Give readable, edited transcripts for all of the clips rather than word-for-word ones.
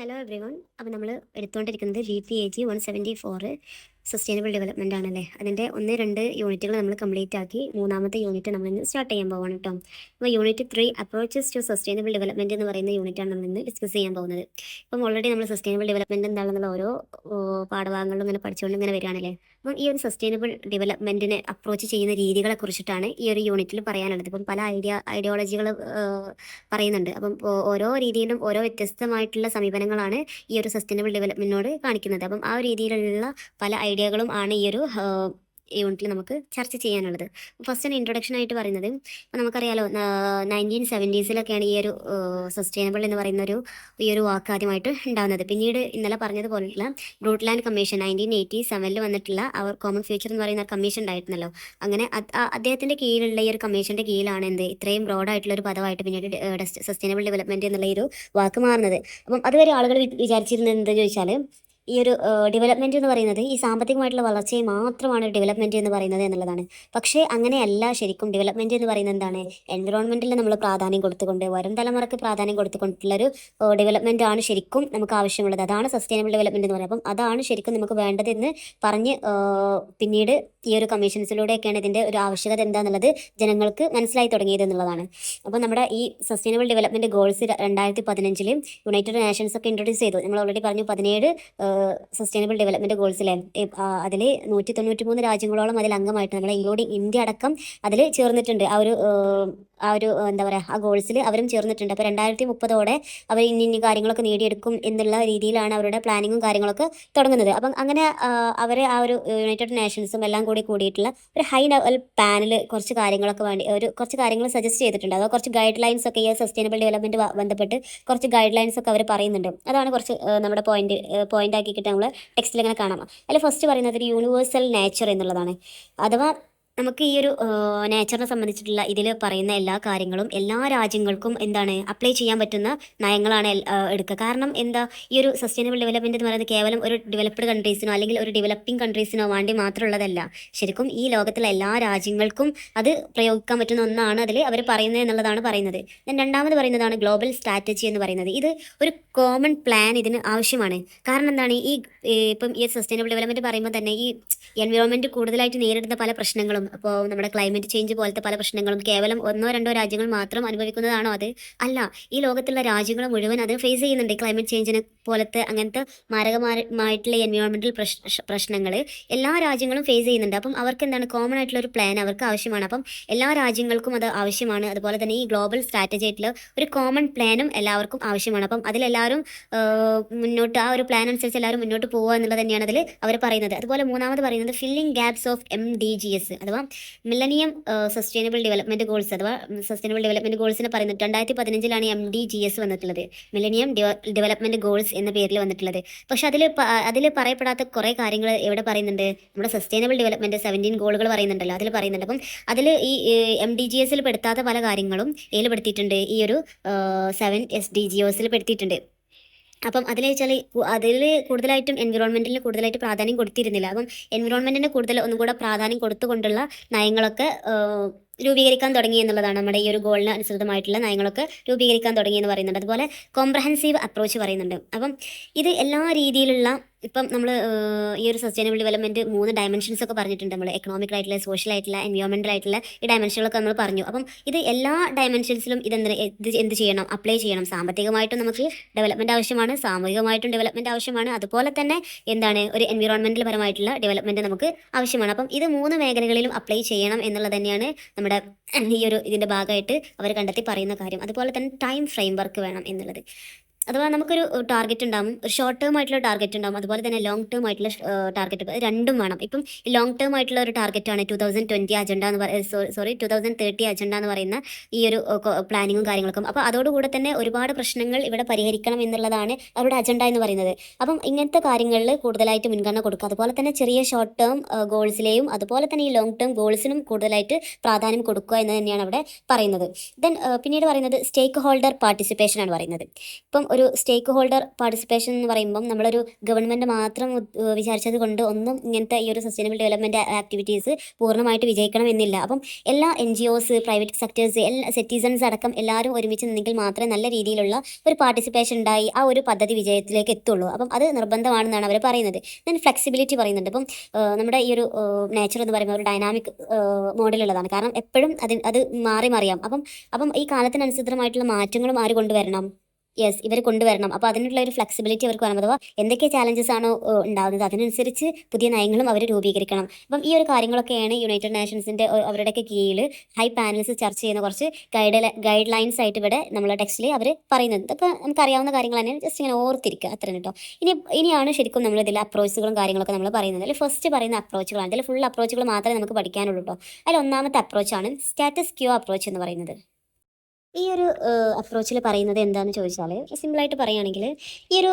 Hello every one. അപ്പോൾ നമ്മൾ എടുത്തുകൊണ്ടിരിക്കുന്നത് GPAG 174 sustainable development ആണല്ലേ. അതിൻ്റെ 1-2 യൂണിറ്റുകൾ നമ്മൾ കംപ്ലീറ്റ് ആക്കി. മൂന്നാമത്തെ യൂണിറ്റ് നമ്മളിന്ന് സ്റ്റാർട്ട് ചെയ്യാൻ പോവാണ് കേട്ടോ. അപ്പോൾ unit 3 approaches to sustainable development എന്ന് പറയുന്ന യൂണിറ്റാണ് നമ്മളിന്ന് ഡിസ്കസ് ചെയ്യാൻ പോകുന്നത്. ഇപ്പം ഓൾറെഡി നമ്മൾ സസ്റ്റൈനബിൾ ഡെവലപ്മെൻറ്റ് എന്താണെന്നുള്ള ഓരോ പാഠഭാഗങ്ങളിലും ഇങ്ങനെ പഠിച്ചുകൊണ്ട് ഇങ്ങനെ വരികയാണല്ലേ. അപ്പം ഈ ഒരു സസ്റ്റൈനബിൾ ഡെവലപ്മെൻറ്റിനെ അപ്രോച്ച് ചെയ്യുന്ന രീതികളെ കുറിച്ചിട്ടാണ് ഈ ഒരു യൂണിറ്റിൽ പറയാനുള്ളത്. ഇപ്പം പല ഐഡിയോളജികൾ പറയുന്നുണ്ട്. അപ്പം ഓരോ രീതിയിലും ഓരോ വ്യത്യസ്തമായിട്ടുള്ള സമീപനങ്ങളാണ് ഈ ഒരു സസ്റ്റൈനബിൾ ഡെവലപ്മെൻറ്റിനോട് കാണിക്കുന്നത്. അപ്പം ആ ഒരു രീതിയിലുള്ള പല ഐഡിയകളും ആണ് ഈ ഒരു യൂണിറ്റിൽ നമുക്ക് ചർച്ച ചെയ്യാനുള്ളത്. ഫസ്റ്റ് തന്നെ ഇൻട്രൊഡക്ഷൻ ആയിട്ട് പറയുന്നത്, ഇപ്പോൾ നമുക്കറിയാലോ 1970s ഈ ഒരു സസ്റ്റൈനബിൾ എന്ന് പറയുന്ന ഈ ഒരു വാക്ക് ആദ്യമായിട്ട് ഉണ്ടാകുന്നത്. പിന്നീട് ഇന്നലെ പറഞ്ഞതുപോലുള്ള ബ്രൂട്ട്ലാൻഡ് കമ്മീഷൻ 1987 വന്നിട്ടുള്ള അവർ കോമൺ ഫ്യൂച്ചർ എന്ന് പറയുന്ന കമ്മീഷൻ ഉണ്ടായിരുന്നല്ലോ. അങ്ങനെ അദ്ദേഹത്തിൻ്റെ കീഴിലുള്ള ഈ ഒരു കമ്മീഷൻ്റെ കീഴിലാണ് ഇത്രയും ബ്രോഡായിട്ടുള്ള ഒരു പദമായിട്ട് പിന്നീട് സസ്റ്റൈനബിൾ ഡെവലപ്മെൻറ്റ് എന്നുള്ള ഈ ഒരു വാക്ക് മാറുന്നത്. അപ്പം അതുവരെ ആളുകൾ വിചാരിച്ചിരുന്നത് എന്താണെന്ന് ചോദിച്ചാൽ, ഈ ഒരു ഡെവലപ്മെൻറ്റ് എന്ന് പറയുന്നത് ഈ സാമ്പത്തികമായിട്ടുള്ള വളർച്ചയെ മാത്രമാണ് ഡെവലപ്മെൻറ്റ് എന്ന് പറയുന്നത് എന്നുള്ളതാണ്. പക്ഷേ അങ്ങനെയല്ല. ശരിക്കും ഡെവലപ്മെൻറ്റ് എന്ന് പറയുന്നത് എന്താണ്? എൻവിറോൺമെൻറ്റിൽ നമ്മൾ പ്രാധാന്യം കൊടുത്തുകൊണ്ട്, വരും തലമുറയ്ക്ക് പ്രാധാന്യം കൊടുത്തുകൊണ്ടുള്ളൊരു ഡെവലപ്മെൻറ്റ് ആണ് ശരിക്കും നമുക്ക് ആവശ്യമുള്ളത്. അതാണ് സസ്റ്റൈനബിൾ ഡെവലപ്മെൻറ്റ് എന്ന് പറയുന്നത്. അപ്പം അതാണ് ശരിക്കും നമുക്ക് വേണ്ടതെന്ന് പറഞ്ഞ് പിന്നീട് ഈ ഒരു കമ്മീഷൻസിലൂടെയൊക്കെയാണ് ഇതിൻ്റെ ഒരു ആവശ്യകത എന്താണെന്നുള്ളത് ജനങ്ങൾക്ക് മനസ്സിലായി തുടങ്ങിയത് എന്നുള്ളതാണ്. അപ്പോൾ നമ്മുടെ ഈ sustainable development goals 2015 United Nations ഒക്കെ ഇൻട്രൊഡ്യൂസ് ചെയ്തു. നമ്മൾ ഓൾറെഡി പറഞ്ഞു 17 സസ്റ്റൈനബിൾ ഡെവലപ്മെൻറ്റ് ഗോൾസിലെ അതിൽ 193 രാജ്യങ്ങളോളം അതിൽ അംഗമായിട്ട്, നമ്മളെ ഇൻക്ലൂഡിങ് ഇന്ത്യ അടക്കം അതിൽ ചേർന്നിട്ടുണ്ട്. ആ ഒരു എന്താ പറയുക, ആ ഗോൾസിൽ അവരും ചേർന്നിട്ടുണ്ട്. അപ്പോൾ 2030 അവർ ഇന്ന കാര്യങ്ങളൊക്കെ നേടിയെടുക്കും എന്നുള്ള രീതിയിലാണ് അവരുടെ പ്ലാനിങ്ങും കാര്യങ്ങളൊക്കെ തുടങ്ങുന്നത്. അപ്പം അങ്ങനെ അവർ ആ ഒരു യുണൈറ്റഡ് നേഷൻസും എല്ലാം കൂടിയിട്ടുള്ള ഒരു ഹൈ ലെവൽ പാനൽ കുറച്ച് കാര്യങ്ങൾ സജസ്റ്റ് ചെയ്തിട്ടുണ്ട്. അതോ കുറച്ച് ഗൈഡ് ലൈൻസ് ഒക്കെ ഈ സസ്റ്റൈനബിൾ ഡെവലപ്മെൻറ്റ് ബന്ധപ്പെട്ട് കുറച്ച് ഗൈഡ് ലൈൻസ് ഒക്കെ അവർ പറയുന്നുണ്ട്. അതാണ് കുറച്ച് നമ്മുടെ പോയിന്റ് ആക്കിയിട്ട് നമ്മൾ ടെക്സ്റ്റിൽ ഇങ്ങനെ കാണാം. അതിൽ ഫസ്റ്റ് പറയുന്നത് ഒരു യൂണിവേഴ്സൽ നേച്ചർ എന്നുള്ളതാണ്. അഥവാ നമുക്ക് ഈ ഒരു നേച്ചറിനെ സംബന്ധിച്ചിട്ടുള്ള ഇതിൽ പറയുന്ന എല്ലാ കാര്യങ്ങളും എല്ലാ രാജ്യങ്ങൾക്കും അപ്ലൈ ചെയ്യാൻ പറ്റുന്ന നയങ്ങളാണ് എടുക്കുക. കാരണം ഈ ഒരു സസ്റ്റൈനബിൾ ഡെവലപ്മെൻറ്റ് എന്ന് പറയുന്നത് കേവലം ഒരു ഡെവലപ്ഡ് കൺട്രീസിനോ അല്ലെങ്കിൽ ഒരു ഡെവലപ്പിംഗ് കൺട്രീസിനോ വേണ്ടി മാത്രമുള്ളതല്ല. ശരിക്കും ഈ ലോകത്തിലെ എല്ലാ രാജ്യങ്ങൾക്കും അത് പ്രയോഗിക്കാൻ പറ്റുന്ന ഒന്നാണ് അതിൽ അവർ പറയുന്നത് എന്നുള്ളതാണ് പറയുന്നത്. രണ്ടാമത് പറയുന്നതാണ് ഗ്ലോബൽ സ്ട്രാറ്റജി എന്ന് പറയുന്നത്. ഇത് ഒരു കോമൺ പ്ലാൻ ഇതിന് ആവശ്യമാണ്. കാരണം ഇപ്പം ഈ സസ്റ്റൈനബിൾ ഡെവലപ്മെൻറ്റ് പറയുമ്പോൾ തന്നെ ഈ എൻവിറോൺമെൻറ്റ് കൂടുതലായിട്ട് നേരിടുന്ന പല പ്രശ്നങ്ങളും, അപ്പോൾ നമ്മുടെ ക്ലൈമറ്റ് ചേഞ്ച് പോലത്തെ പല പ്രശ്നങ്ങളും കേവലം 1-2 രാജ്യങ്ങൾ മാത്രം അനുഭവിക്കുന്നതാണോ? അത് അല്ല. ഈ ലോകത്തുള്ള രാജ്യങ്ങൾ മുഴുവൻ അത് ഫേസ് ചെയ്യുന്നുണ്ട്. ക്ലൈമറ്റ് ചേഞ്ചിനെ പോലത്തെ അങ്ങനത്തെ മാരകമായിട്ടുള്ള എൻവിറോൺമെൻറ്റൽ പ്രശ്നങ്ങൾ എല്ലാ രാജ്യങ്ങളും ഫേസ് ചെയ്യുന്നുണ്ട്. അപ്പം അവർക്ക് കോമൺ ആയിട്ടുള്ള ഒരു പ്ലാൻ അവർക്ക് ആവശ്യമാണ്. അപ്പം എല്ലാ രാജ്യങ്ങൾക്കും അത് ആവശ്യമാണ്. അതുപോലെ തന്നെ ഈ ഗ്ലോബൽ സ്ട്രാറ്റജി ആയിട്ടുള്ള ഒരു കോമൺ പ്ലാനും എല്ലാവർക്കും ആവശ്യമാണ്. അപ്പം അതിലെല്ലാവരും മുന്നോട്ട്, ആ ഒരു പ്ലാൻ അനുസരിച്ച് എല്ലാവരും മുന്നോട്ട് പോകുക എന്നുള്ളത് തന്നെയാണ് അതിൽ അവർ പറയുന്നത്. അതുപോലെ മൂന്നാമത് പറയുന്നത് ഫില്ലിംഗ് ഗ്യാപ്സ് ഓഫ് MDGs അഥവാ മില്ലനിയം സസ്റ്റൈനബിൾ ഡെവലപ്മെൻറ്റ് ഗോൾസ് അഥവാ സസ്റ്റൈനബിൾ ഡെവലപ്മെൻറ്റ് ഗോൾസിനെ പറയുന്നത് 2015 MDGs വന്നിട്ടുള്ളത്, മില്ലനിയം ഡെവലപ്മെൻറ്റ് ഗോൾസ് എന്ന പേരിൽ വന്നിട്ടുള്ളത്. പക്ഷെ അതിൽ പറയപ്പെടാത്ത കുറേ കാര്യങ്ങൾ എവിടെ പറയുന്നുണ്ട്? നമ്മുടെ സസ്റ്റൈനബിൾ ഡെവലപ്മെൻറ്റ് 17 ഗോളുകൾ പറയുന്നുണ്ടല്ലോ, അതിൽ പറയുന്നുണ്ട്. അപ്പം അതിൽ ഈ MDGs പെടുത്താത്ത പല കാര്യങ്ങളും പെടുത്തിയിട്ടുണ്ട്, ഈ ഒരു 7 SDGs പെടുത്തിയിട്ടുണ്ട്. അപ്പം അതിൽ കൂടുതലായിട്ടും എൻവിറോൺമെൻറ്റിന് കൂടുതലായിട്ട് പ്രാധാന്യം കൊടുത്തിരുന്നില്ല. അപ്പം എൻവിറോൺമെൻറ്റിന് ഒന്നും കൂടെ പ്രാധാന്യം കൊടുത്തുകൊണ്ടുള്ള നയങ്ങളൊക്കെ രൂപീകരിക്കാൻ തുടങ്ങി എന്നുള്ളതാണ്. നമ്മുടെ ഈ ഒരു ഗോളിന് അനുസൃതമായിട്ടുള്ള നയങ്ങളൊക്കെ രൂപീകരിക്കാൻ തുടങ്ങി എന്ന് പറയുന്നുണ്ട്. അതുപോലെ കോംപ്രഹെൻസീവ് അപ്രോച്ച് പറയുന്നുണ്ട്. അപ്പം ഇത് എല്ലാ രീതിയിലുള്ള, ഇപ്പം നമ്മൾ ഈ ഒരു സസ്റ്റൈനബിൾ ഡെവലപ്മെൻറ്റ് 3 ഡയമെൻഷൻസ് ഒക്കെ പറഞ്ഞിട്ടുണ്ട്. നമ്മൾ എക്കണോമിക് ആയിട്ടുള്ള, സോഷ്യൽ ആയിട്ടുള്ള, എൻവയോൺമെൻറ്റൽ ആയിട്ടുള്ള ഈ ഡയമെൻഷനുകളൊക്കെ നമ്മൾ പറഞ്ഞു. അപ്പം ഇത് എല്ലാ ഡയമെൻഷൻസിലും എന്ത് ചെയ്യണം? അപ്ലൈ ചെയ്യണം. സാമ്പത്തികമായിട്ടും നമുക്ക് ഡെവലപ്മെൻറ്റ് ആവശ്യമാണ്, സാമൂഹികമായിട്ടും ഡെവലപ്മെൻറ്റ് ആവശ്യമാണ്, അതുപോലെ തന്നെ ഒരു എൻവിറോൺമെൻറ്റൽ പരമായിട്ടുള്ള ഡെവലപ്മെൻറ്റ് നമുക്ക് ആവശ്യമാണ്. അപ്പം ഇത് 3 മേഖലകളിലും അപ്ലൈ ചെയ്യണം എന്നുള്ളത് തന്നെയാണ് നമ്മുടെ ഇതിൻ്റെ ഭാഗമായിട്ട് അവർ കണ്ടെത്തി പറയുന്ന കാര്യം. അതുപോലെ തന്നെ ടൈം ഫ്രെയിം വർക്ക് വേണം എന്നുള്ളത്. അഥവാ നമുക്കൊരു ടാർഗറ്റ് ഉണ്ടാകും, ഒരു ഷോർട്ട് ടേം ആയിട്ടുള്ള ടാർഗറ്റ് ഉണ്ടാകും, അതുപോലെ തന്നെ ലോങ് ടേം ആയിട്ടുള്ള ടാർഗറ്റ്, രണ്ടും വേണം. ഇപ്പം ലോങ് ടേം ആയിട്ടുള്ള ഒരു ടാർഗറ്റാണ് 2030 അജണ്ട എന്ന് 2030 അജണ്ട എന്ന് പറയുന്ന ഈ ഒരു പ്ലാനിങ്ങും കാര്യങ്ങളൊക്കെ. അപ്പോൾ അതോടുകൂടെ തന്നെ ഒരുപാട് പ്രശ്നങ്ങൾ ഇവിടെ പരിഹരിക്കണം എന്നുള്ളതാണ് അവരുടെ അജണ്ട എന്ന് പറയുന്നത്. അപ്പം ഇങ്ങനത്തെ കാര്യങ്ങളിൽ കൂടുതലായിട്ട് മുൻഗണന കൊടുക്കുക. അതുപോലെ തന്നെ ചെറിയ ഷോർട്ട് ടേം ഗോൾസിലെയും അതുപോലെ തന്നെ ഈ ലോങ് ടേം ഗോൾസിനും കൂടുതലായിട്ട് പ്രാധാന്യം കൊടുക്കുക എന്ന് തന്നെയാണ് അവിടെ പറയുന്നത്. പിന്നീട് പറയുന്നത് സ്റ്റേക്ക് ഹോൾഡർ പാർട്ടിസിപ്പേഷൻ ആണ് പറയുന്നത്. ഇപ്പം ഒരു സ്റ്റേക്ക് ഹോൾഡർ പാർട്ടിസിപ്പേഷൻ എന്ന് പറയുമ്പം നമ്മളൊരു ഗവൺമെൻറ് മാത്രം വിചാരിച്ചത് കൊണ്ട് ഒന്നും ഇങ്ങനത്തെ ഈ ഒരു സസ്റ്റൈനബിൾ ഡെവലപ്മെൻറ്റ് ആക്ടിവിറ്റീസ് പൂർണ്ണമായിട്ട് വിജയിക്കണം എന്നില്ല. അപ്പം എല്ലാ NGOs, പ്രൈവറ്റ് സെക്ടേഴ്സ്, എല്ലാ സിറ്റിസൺസ് അടക്കം എല്ലാവരും ഒരുമിച്ച് നിന്നെങ്കിൽ മാത്രമേ നല്ല രീതിയിലുള്ള ഒരു പാർട്ടിസിപ്പേഷൻ ഉണ്ടായി ആ ഒരു പദ്ധതി വിജയത്തിലേക്ക് എത്തുള്ളൂ. അപ്പം അത് നിർബന്ധമാണെന്നാണ് അവർ പറയുന്നത്. ദെൻ ഫ്ലെക്സിബിലിറ്റി പറയുന്നുണ്ട്. ഇപ്പം നമ്മുടെ ഈ ഒരു നേച്ചർ എന്ന് പറയുമ്പോൾ ഒരു ഡൈനാമിക് മോഡലുള്ളതാണ്. കാരണം എപ്പോഴും അത് മാറി മറിയാം. അപ്പം ഈ കാലത്തിനനുസൃതമായിട്ടുള്ള മാറ്റങ്ങളും ആര് കൊണ്ടുവരണം? ഇവർ കൊണ്ടുവരണം. അപ്പോൾ അതിനുള്ള ഒരു ഫ്ലെക്സിബിലിറ്റി അവർക്ക് വേണം. അഥവാ എന്തൊക്കെ ചാലഞ്ചസ് ആണോ ഉണ്ടാകുന്നത് അതിനനുസരിച്ച് പുതിയ നയങ്ങളും അവർ രൂപീകരിക്കണം. അപ്പം ഈ ഒരു കാര്യങ്ങളൊക്കെയാണ് യുണൈറ്റഡ് നേഷൻസിൻ്റെ അവരുടെയൊക്കെ കീഴിൽ ഹൈ പാനൽസ് ചർച്ച ചെയ്യുന്ന കുറച്ച് ഗൈഡ് ലൈൻസ് ആയിട്ട് ഇവിടെ നമ്മളെ ടെക്സ്റ്റിൽ അവർ പറയുന്നത്. ഇതൊക്കെ നമുക്കറിയാവുന്ന കാര്യങ്ങൾ തന്നെ, ജസ്റ്റ് ഇങ്ങനെ ഓർത്തിരിക്കുക അത്രയും കേട്ടോ. ഇനിയാണ് ശരിക്കും നമ്മൾ ഇതിൽ അപ്രോച്ചുകളും കാര്യങ്ങളൊക്കെ നമ്മൾ പറയുന്നത്. അതിൽ ഫസ്റ്റ് പറയുന്ന അപ്രോച്ചുകളാണ്. ഇതിൽ ഫുൾ അപ്രോച്ചുകൾ മാത്രമേ നമുക്ക് പഠിക്കാനുള്ളൂ കേട്ടോ. അതിൽ ഒന്നാമത്തെ അപ്രോച്ചാണ് സ്റ്റാറ്റസ് ക്യോ അപ്രോച്ച് എന്ന് പറയുന്നത്. ഈ ഒരു അപ്രോച്ചിൽ പറയുന്നത് എന്താണെന്ന് ചോദിച്ചാൽ, സിമ്പിളായിട്ട് പറയുകയാണെങ്കിൽ ഈ ഒരു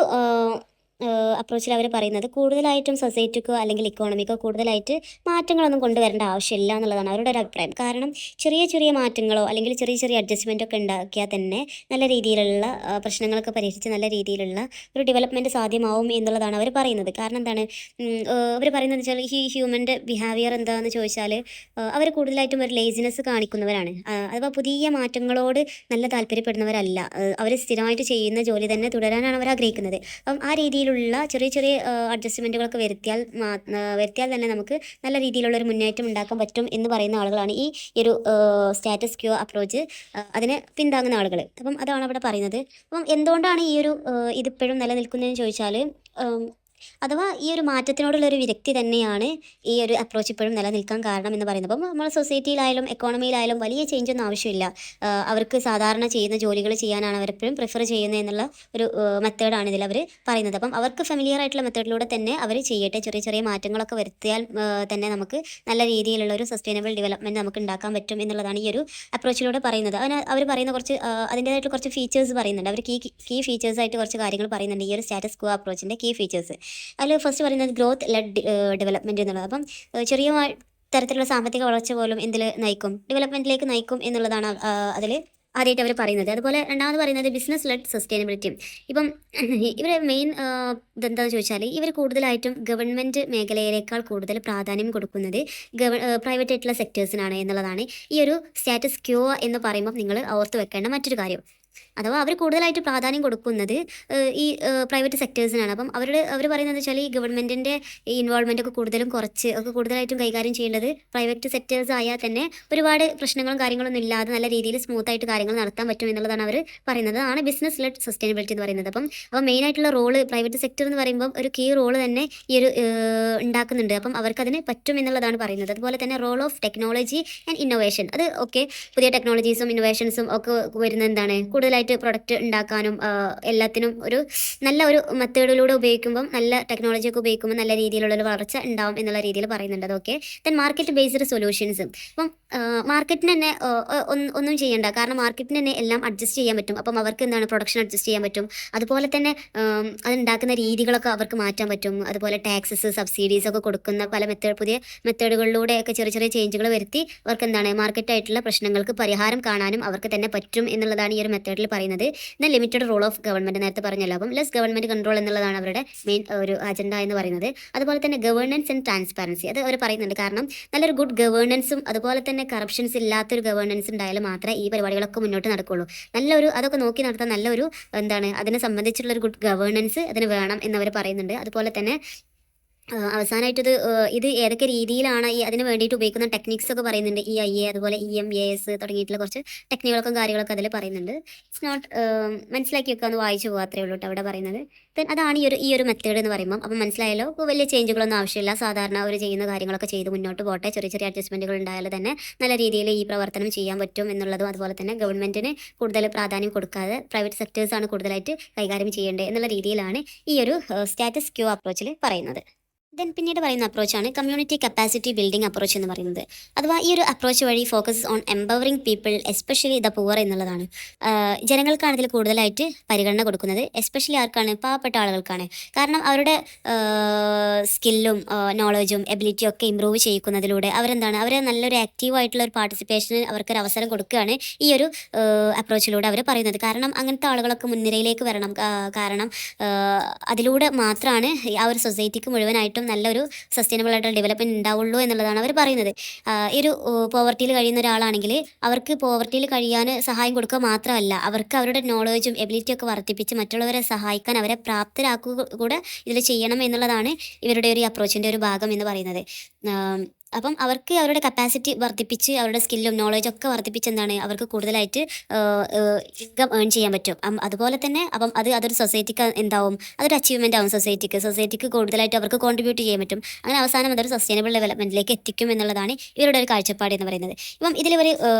അപ്രോച്ചിൽ അവർ പറയുന്നത് കൂടുതലായിട്ടും സൊസൈറ്റിക്കോ അല്ലെങ്കിൽ ഇക്കോണമിക്കോ കൂടുതലായിട്ട് മാറ്റങ്ങളൊന്നും കൊണ്ടുവരേണ്ട ആവശ്യമില്ല എന്നുള്ളതാണ് അവരുടെ ഒരു അഭിപ്രായം. കാരണം ചെറിയ ചെറിയ മാറ്റങ്ങളോ അല്ലെങ്കിൽ ചെറിയ ചെറിയ അഡ്ജസ്റ്റ്മെൻ്റ് ഒക്കെ ഉണ്ടാക്കിയാൽ തന്നെ നല്ല രീതിയിലുള്ള പ്രശ്നങ്ങളൊക്കെ പരിഹരിച്ച് നല്ല രീതിയിലുള്ള ഒരു ഡെവലപ്മെൻറ്റ് സാധ്യമാവും എന്നുള്ളതാണ് അവർ പറയുന്നത്. കാരണം എന്താണ് അവർ പറയുന്നത് വെച്ചാൽ ഈ ഹ്യൂമൻ്റെ ബിഹേവിയർ എന്താണെന്ന് ചോദിച്ചാൽ അവർ കൂടുതലായിട്ടും ഒരു ലേസിനെസ് കാണിക്കുന്നവരാണ്. അഥവാ പുതിയ മാറ്റങ്ങളോട് നല്ല താല്പര്യപ്പെടുന്നവരല്ല. അവർ സ്ഥിരമായിട്ട് ചെയ്യുന്ന ജോലി തന്നെ തുടരാനാണ് അവർ ആഗ്രഹിക്കുന്നത്. അപ്പം ആ രീതിയിലുള്ള ചെറിയ ചെറിയ അഡ്ജസ്റ്റ്മെൻറ്റുകളൊക്കെ വരുത്തിയാൽ തന്നെ നമുക്ക് നല്ല രീതിയിലുള്ളൊരു മുന്നേറ്റം ഉണ്ടാക്കാൻ പറ്റും എന്ന് പറയുന്ന ആളുകളാണ് ഈ ഒരു സ്റ്റാറ്റസ് ക്യോ അപ്രോച്ച് അതിനെ പിന്താങ്ങുന്ന ആളുകൾ. അപ്പം അതാണ് അവിടെ പറയുന്നത്. അപ്പം എന്തുകൊണ്ടാണ് ഈ ഒരു ഇതിപ്പോഴും നിലനിൽക്കുന്നതെന്ന് ചോദിച്ചാൽ, അഥവാ ഈ ഒരു മാറ്റത്തിനോടുള്ളൊരു വിരക്തി തന്നെയാണ് ഈ ഒരു അപ്രോച്ച് ഇപ്പോഴും നിലനിൽക്കാൻ കാരണം എന്ന് പറയുന്നത്. അപ്പം നമ്മൾ സൊസൈറ്റിയിലായാലും എക്കോണമിയിലായാലും വലിയ ചേഞ്ചൊന്നും ആവശ്യമില്ല. അവർക്ക് സാധാരണ ചെയ്യുന്ന ജോലികൾ ചെയ്യാനാണ് അവരെപ്പോഴും പ്രിഫർ ചെയ്യുന്നത് എന്നുള്ള ഒരു മെത്തേഡാണ് ഇതിൽ അവർ പറയുന്നത്. അപ്പം അവർക്ക് ഫെമിലിയർ ആയിട്ടുള്ള മെത്തേഡിലൂടെ തന്നെ അവർ ചെയ്യട്ടെ. ചെറിയ ചെറിയ മാറ്റങ്ങളൊക്കെ വരുത്തിയാൽ തന്നെ നമുക്ക് നല്ല രീതിയിലുള്ള ഒരു സസ്റ്റൈനബിൾ ഡെവലപ്മെൻറ്റ് നമുക്ക് ഉണ്ടാക്കാൻ പറ്റും എന്നുള്ളതാണ് ഈ ഒരു അപ്രോച്ചിലൂടെ പറയുന്നത്. അവർ പറയുന്ന കുറച്ച് അതിൻ്റേതായിട്ടുള്ള കുറച്ച് ഫീച്ചേഴ്സ് പറയുന്നുണ്ട്. അവർ കീ ഫീച്ചേഴ്സായിട്ട് കുറച്ച് കാര്യങ്ങൾ പറയുന്നുണ്ട് ഈ ഒരു സ്റ്റാറ്റസ് ക്വോ അപ്രോച്ചിൻ്റെ കീ ഫീച്ചേഴ്സ്. അതിൽ ഫസ്റ്റ് പറയുന്നത് ഗ്രോത്ത് ലെഡ് ഡെവലപ്മെൻറ്റ് എന്നുള്ളത്. അപ്പം ചെറിയ തരത്തിലുള്ള സാമ്പത്തിക വളർച്ച പോലും എന്തിൽ നയിക്കും? ഡെവലപ്മെൻറ്റിലേക്ക് നയിക്കും എന്നുള്ളതാണ് അതിൽ ആദ്യമായിട്ട് അവർ പറയുന്നത്. അതുപോലെ രണ്ടാമത് പറയുന്നത് ബിസിനസ് ലെഡ് സസ്റ്റൈനബിലിറ്റി. ഇപ്പം ഇവർ മെയിൻ ഇതെന്താണെന്ന് ചോദിച്ചാൽ, ഇവർ കൂടുതലായിട്ടും ഗവൺമെൻറ് മേഖലയിലേക്കാൾ കൂടുതൽ പ്രാധാന്യം കൊടുക്കുന്നത് പ്രൈവറ്റ് ആയിട്ടുള്ള സെക്ടേഴ്സിനാണ് എന്നുള്ളതാണ് ഈ ഒരു സ്റ്റാറ്റസ് ക്യോ എന്ന് പറയുമ്പോൾ നിങ്ങൾ ഓർത്ത് വെക്കേണ്ട മറ്റൊരു കാര്യം. അഥവാ അവർ കൂടുതലായിട്ട് പ്രാധാന്യം കൊടുക്കുന്നത് ഈ പ്രൈവറ്റ് സെക്ടേഴ്സിനാണ്. അപ്പം അവർ പറയുന്നത് വെച്ചാൽ ഈ ഗവൺമെൻറ്റിൻ്റെ ഈ ഇൻവോൾവ്മെൻ്റ് ഒക്കെ കൂടുതലായിട്ടും കൈകാര്യം ചെയ്യേണ്ടത് പ്രൈവറ്റ് സെക്ടേഴ്സ് ആയാൽ തന്നെ ഒരുപാട് പ്രശ്നങ്ങളും കാര്യങ്ങളൊന്നും ഇല്ലാതെ നല്ല രീതിയിൽ സ്മൂത്തായിട്ട് കാര്യങ്ങൾ നടത്താൻ പറ്റും എന്നുള്ളതാണ് അവർ പറയുന്നത്. അതാണ് ബിസിനസ് ലെഡ് സസ്റ്റൈനബിലിറ്റി എന്ന് പറയുന്നത്. അപ്പം മെയിനായിട്ടുള്ള റോള് പ്രൈവറ്റ് സെക്ടർ എന്ന് പറയുമ്പോൾ ഒരു കീ റോള് തന്നെ ഈ ഒരു ഉണ്ടാക്കുന്നുണ്ട്. അപ്പം അവർക്കതിന് പറ്റും എന്നുള്ളതാണ് പറയുന്നത്. അതുപോലെ തന്നെ role of technology and innovation. അത് ഓക്കെ, പുതിയ ടെക്നോളജീസും ഇന്നോവേഷൻസും ഒക്കെ വരുന്നത് എന്താണ്, കൂടുതലായിട്ട് പ്രൊഡക്റ്റ് ഉണ്ടാക്കാനും എല്ലാത്തിനും ഒരു നല്ല ഒരു മെത്തേഡിലൂടെ ഉപയോഗിക്കുമ്പം, നല്ല ടെക്നോളജിയൊക്കെ ഉപയോഗിക്കുമ്പോൾ നല്ല രീതിയിലുള്ളൊരു വളർച്ച ഉണ്ടാവും എന്നുള്ള രീതിയിൽ പറയുന്നുണ്ട്. അതൊക്കെ ദെൻ മാർക്കറ്റ് ബേസ്ഡ് സൊല്യൂഷൻസ്. അപ്പം മാർക്കറ്റിന് തന്നെ ഒന്നും ചെയ്യേണ്ട, കാരണം മാർക്കറ്റിന് തന്നെ എല്ലാം അഡ്ജസ്റ്റ് ചെയ്യാൻ പറ്റും. അപ്പം അവർക്ക് എന്താണ് പ്രൊഡക്ഷൻ അഡ്ജസ്റ്റ് ചെയ്യാൻ പറ്റും. അതുപോലെ തന്നെ അതുണ്ടാക്കുന്ന രീതികളൊക്കെ അവർക്ക് മാറ്റാൻ പറ്റും. അതുപോലെ ടാക്സസ്, സബ്സിഡീസ് ഒക്കെ കൊടുക്കുന്ന പല പുതിയ മെത്തേഡുകളിലൂടെയൊക്കെ ചെറിയ ചെറിയ ചേഞ്ചുകൾ വരുത്തി അവർക്ക് എന്താണ് മാർക്കറ്റായിട്ടുള്ള പ്രശ്നങ്ങൾക്ക് പരിഹാരം കാണാനും അവർക്ക് തന്നെ പറ്റും എന്നുള്ളതാണ് ഈ ഒരു മെത്തേഡിൽ പറയുന്നത്. Then limited role of government, നേരത്തെ പറഞ്ഞല്ലോ. അപ്പം ലെസ് ഗവൺമെൻറ് കൺട്രോൾ എന്നുള്ളതാണ് അവരുടെ മെയിൻ ഒരു അജണ്ട എന്ന് പറയുന്നത്. അതുപോലെ തന്നെ ഗവേണൻസ് ആൻഡ് ട്രാൻസ്പാരൻസി, അത് അവർ പറയുന്നുണ്ട്. കാരണം നല്ലൊരു ഗുഡ് ഗവേണൻസും അതുപോലെ തന്നെ കറപ്ഷൻസ് ഇല്ലാത്തൊരു ഗവേണൻസ് ഉണ്ടായാലും മാത്രമേ ഈ പരിപാടികളൊക്കെ മുന്നോട്ട് നടക്കുകയുള്ളൂ. അതൊക്കെ നോക്കി നടത്താൻ നല്ലൊരു അതിനെ സംബന്ധിച്ചുള്ളൊരു ഗുഡ് ഗവേണൻസ് അതിന് വേണം എന്നവർ പറയുന്നുണ്ട്. അതുപോലെ തന്നെ അവസാനമായിട്ടത് ഇത് ഏതൊക്കെ രീതിയിലാണ് അതിന് വേണ്ടിയിട്ട് ഉപയോഗിക്കുന്ന ടെക്നിക്സ് ഒക്കെ പറയുന്നുണ്ട്. EIA, അതുപോലെ EMAS തുടങ്ങിയിട്ടുള്ള കുറച്ച് ടെക്നിക്കുകളും കാര്യങ്ങളൊക്കെ അതിൽ പറയുന്നുണ്ട്. ഇറ്റ്സ് നോട്ട് മനസ്സിലാക്കി വെക്കുക, ഒന്ന് വായിച്ചു പോകുക, അത്രയേ ഉള്ളൂ കേട്ടോ അവിടെ പറയുന്നത്. ദെൻ അതാണ് ഈ ഒരു മെത്തേഡ് എന്ന് പറയുമ്പോൾ. അപ്പം മനസ്സിലായല്ലോ, വലിയ ചേഞ്ചുകളൊന്നും ആവശ്യമില്ല. സാധാരണ അവർ ചെയ്യുന്ന കാര്യങ്ങളൊക്കെ ചെയ്ത് മുന്നോട്ട് പോട്ടെ. ചെറിയ ചെറിയ അഡ്ജസ്റ്റ്മെൻറ്റുകൾ ഉണ്ടായാലും തന്നെ നല്ല രീതിയിൽ ഈ പ്രവർത്തനം ചെയ്യാൻ പറ്റും എന്നുള്ളതും, അതുപോലെ തന്നെ ഗവൺമെൻറ്റിന് കൂടുതൽ പ്രാധാന്യം കൊടുക്കാതെ പ്രൈവറ്റ് സെക്ടേഴ്സാണ് കൂടുതലായിട്ട് കൈകാര്യം ചെയ്യേണ്ടത് എന്നുള്ള രീതിയിലാണ് ഈ ഒരു സ്റ്റാറ്റസ് ക്യോ അപ്രോച്ചിൽ പറയുന്നത്. പിന്നീട് പറയുന്ന അപ്രോച്ചാണ് കമ്മ്യൂണിറ്റി കപ്പാസിറ്റി ബിൽഡിംഗ് അപ്രോച്ച് എന്ന് പറയുന്നത്. അഥവാ ഈ ഒരു അപ്രോച്ച് വഴി focus on empowering people especially the poor എന്നുള്ളതാണ്. ജനങ്ങൾക്കാണ് ഇതിൽ കൂടുതലായിട്ട് പരിഗണന കൊടുക്കുന്നത്. എസ്പെഷ്യലി ആർക്കാണ്? പാവപ്പെട്ട ആളുകൾക്കാണ്. കാരണം അവരുടെ സ്കില്ലും നോളജും എബിലിറ്റിയും ഒക്കെ ഇമ്പ്രൂവ് ചെയ്യിക്കുന്നതിലൂടെ അവരെന്താണ്, അവരെ നല്ലൊരു ആക്റ്റീവായിട്ടുള്ള ഒരു പാർട്ടിസിപ്പേഷന് അവർക്കൊരു അവസരം കൊടുക്കുകയാണ് ഈ ഒരു അപ്രോച്ചിലൂടെ അവർ പറയുന്നത്. കാരണം അങ്ങനത്തെ ആളുകളൊക്കെ മുൻനിരയിലേക്ക് വരണം. കാരണം അതിലൂടെ മാത്രമാണ് ആ ഒരു സൊസൈറ്റിക്ക് മുഴുവനായിട്ടും നല്ലൊരു സസ്റ്റൈനബിൾ ആയിട്ടുള്ള ഡെവലപ്മെൻറ്റ് ഉണ്ടാവുള്ളൂ എന്നുള്ളതാണ് അവർ പറയുന്നത്. ഈ ഒരു പോവർട്ടിയിൽ കഴിയുന്ന ഒരാളാണെങ്കിൽ അവർക്ക് പോവർട്ടിയിൽ കഴിയാൻ സഹായം കൊടുക്കുക മാത്രമല്ല, അവർക്ക് അവരുടെ നോളജും എബിലിറ്റിയും ഒക്കെ വർദ്ധിപ്പിച്ച് മറ്റുള്ളവരെ സഹായിക്കാൻ അവരെ പ്രാപ്തരാക്കുക കൂടെ ഇതിൽ ചെയ്യണം എന്നുള്ളതാണ് ഇവരുടെ ഒരു അപ്രോച്ചിൻ്റെ ഒരു ഭാഗം എന്ന് പറയുന്നത്. അപ്പം അവർക്ക് അവരുടെ കപ്പാസിറ്റി വർദ്ധിപ്പിച്ച് അവരുടെ സ്കില്ലും നോളജും ഒക്കെ വർദ്ധിപ്പിച്ച് എന്താണ് അവർക്ക് കൂടുതലായിട്ട് ഇൻകം ഏൺ ചെയ്യാൻ പറ്റും. അതുപോലെ തന്നെ അപ്പം അതൊരു സൊസൈറ്റിക്ക് എന്താവും, അതൊരു അച്ചീവ്മെൻ്റ് ആവും സൊസൈറ്റിക്ക് കൂടുതലായിട്ട് അവർക്ക് കോൺട്രിബ്യൂട്ട് ചെയ്യാൻ പറ്റും. അങ്ങനെ അവസാനം അതൊരു സസ്റ്റൈനബിൾ ഡെവലപ്മെൻറ്റിലേക്ക് എത്തിക്കും എന്നുള്ളതാണ് ഇവരുടെ ഒരു കാഴ്ചപ്പാട് എന്ന് പറയുന്നത്. ഇപ്പം ഇതിലിവർ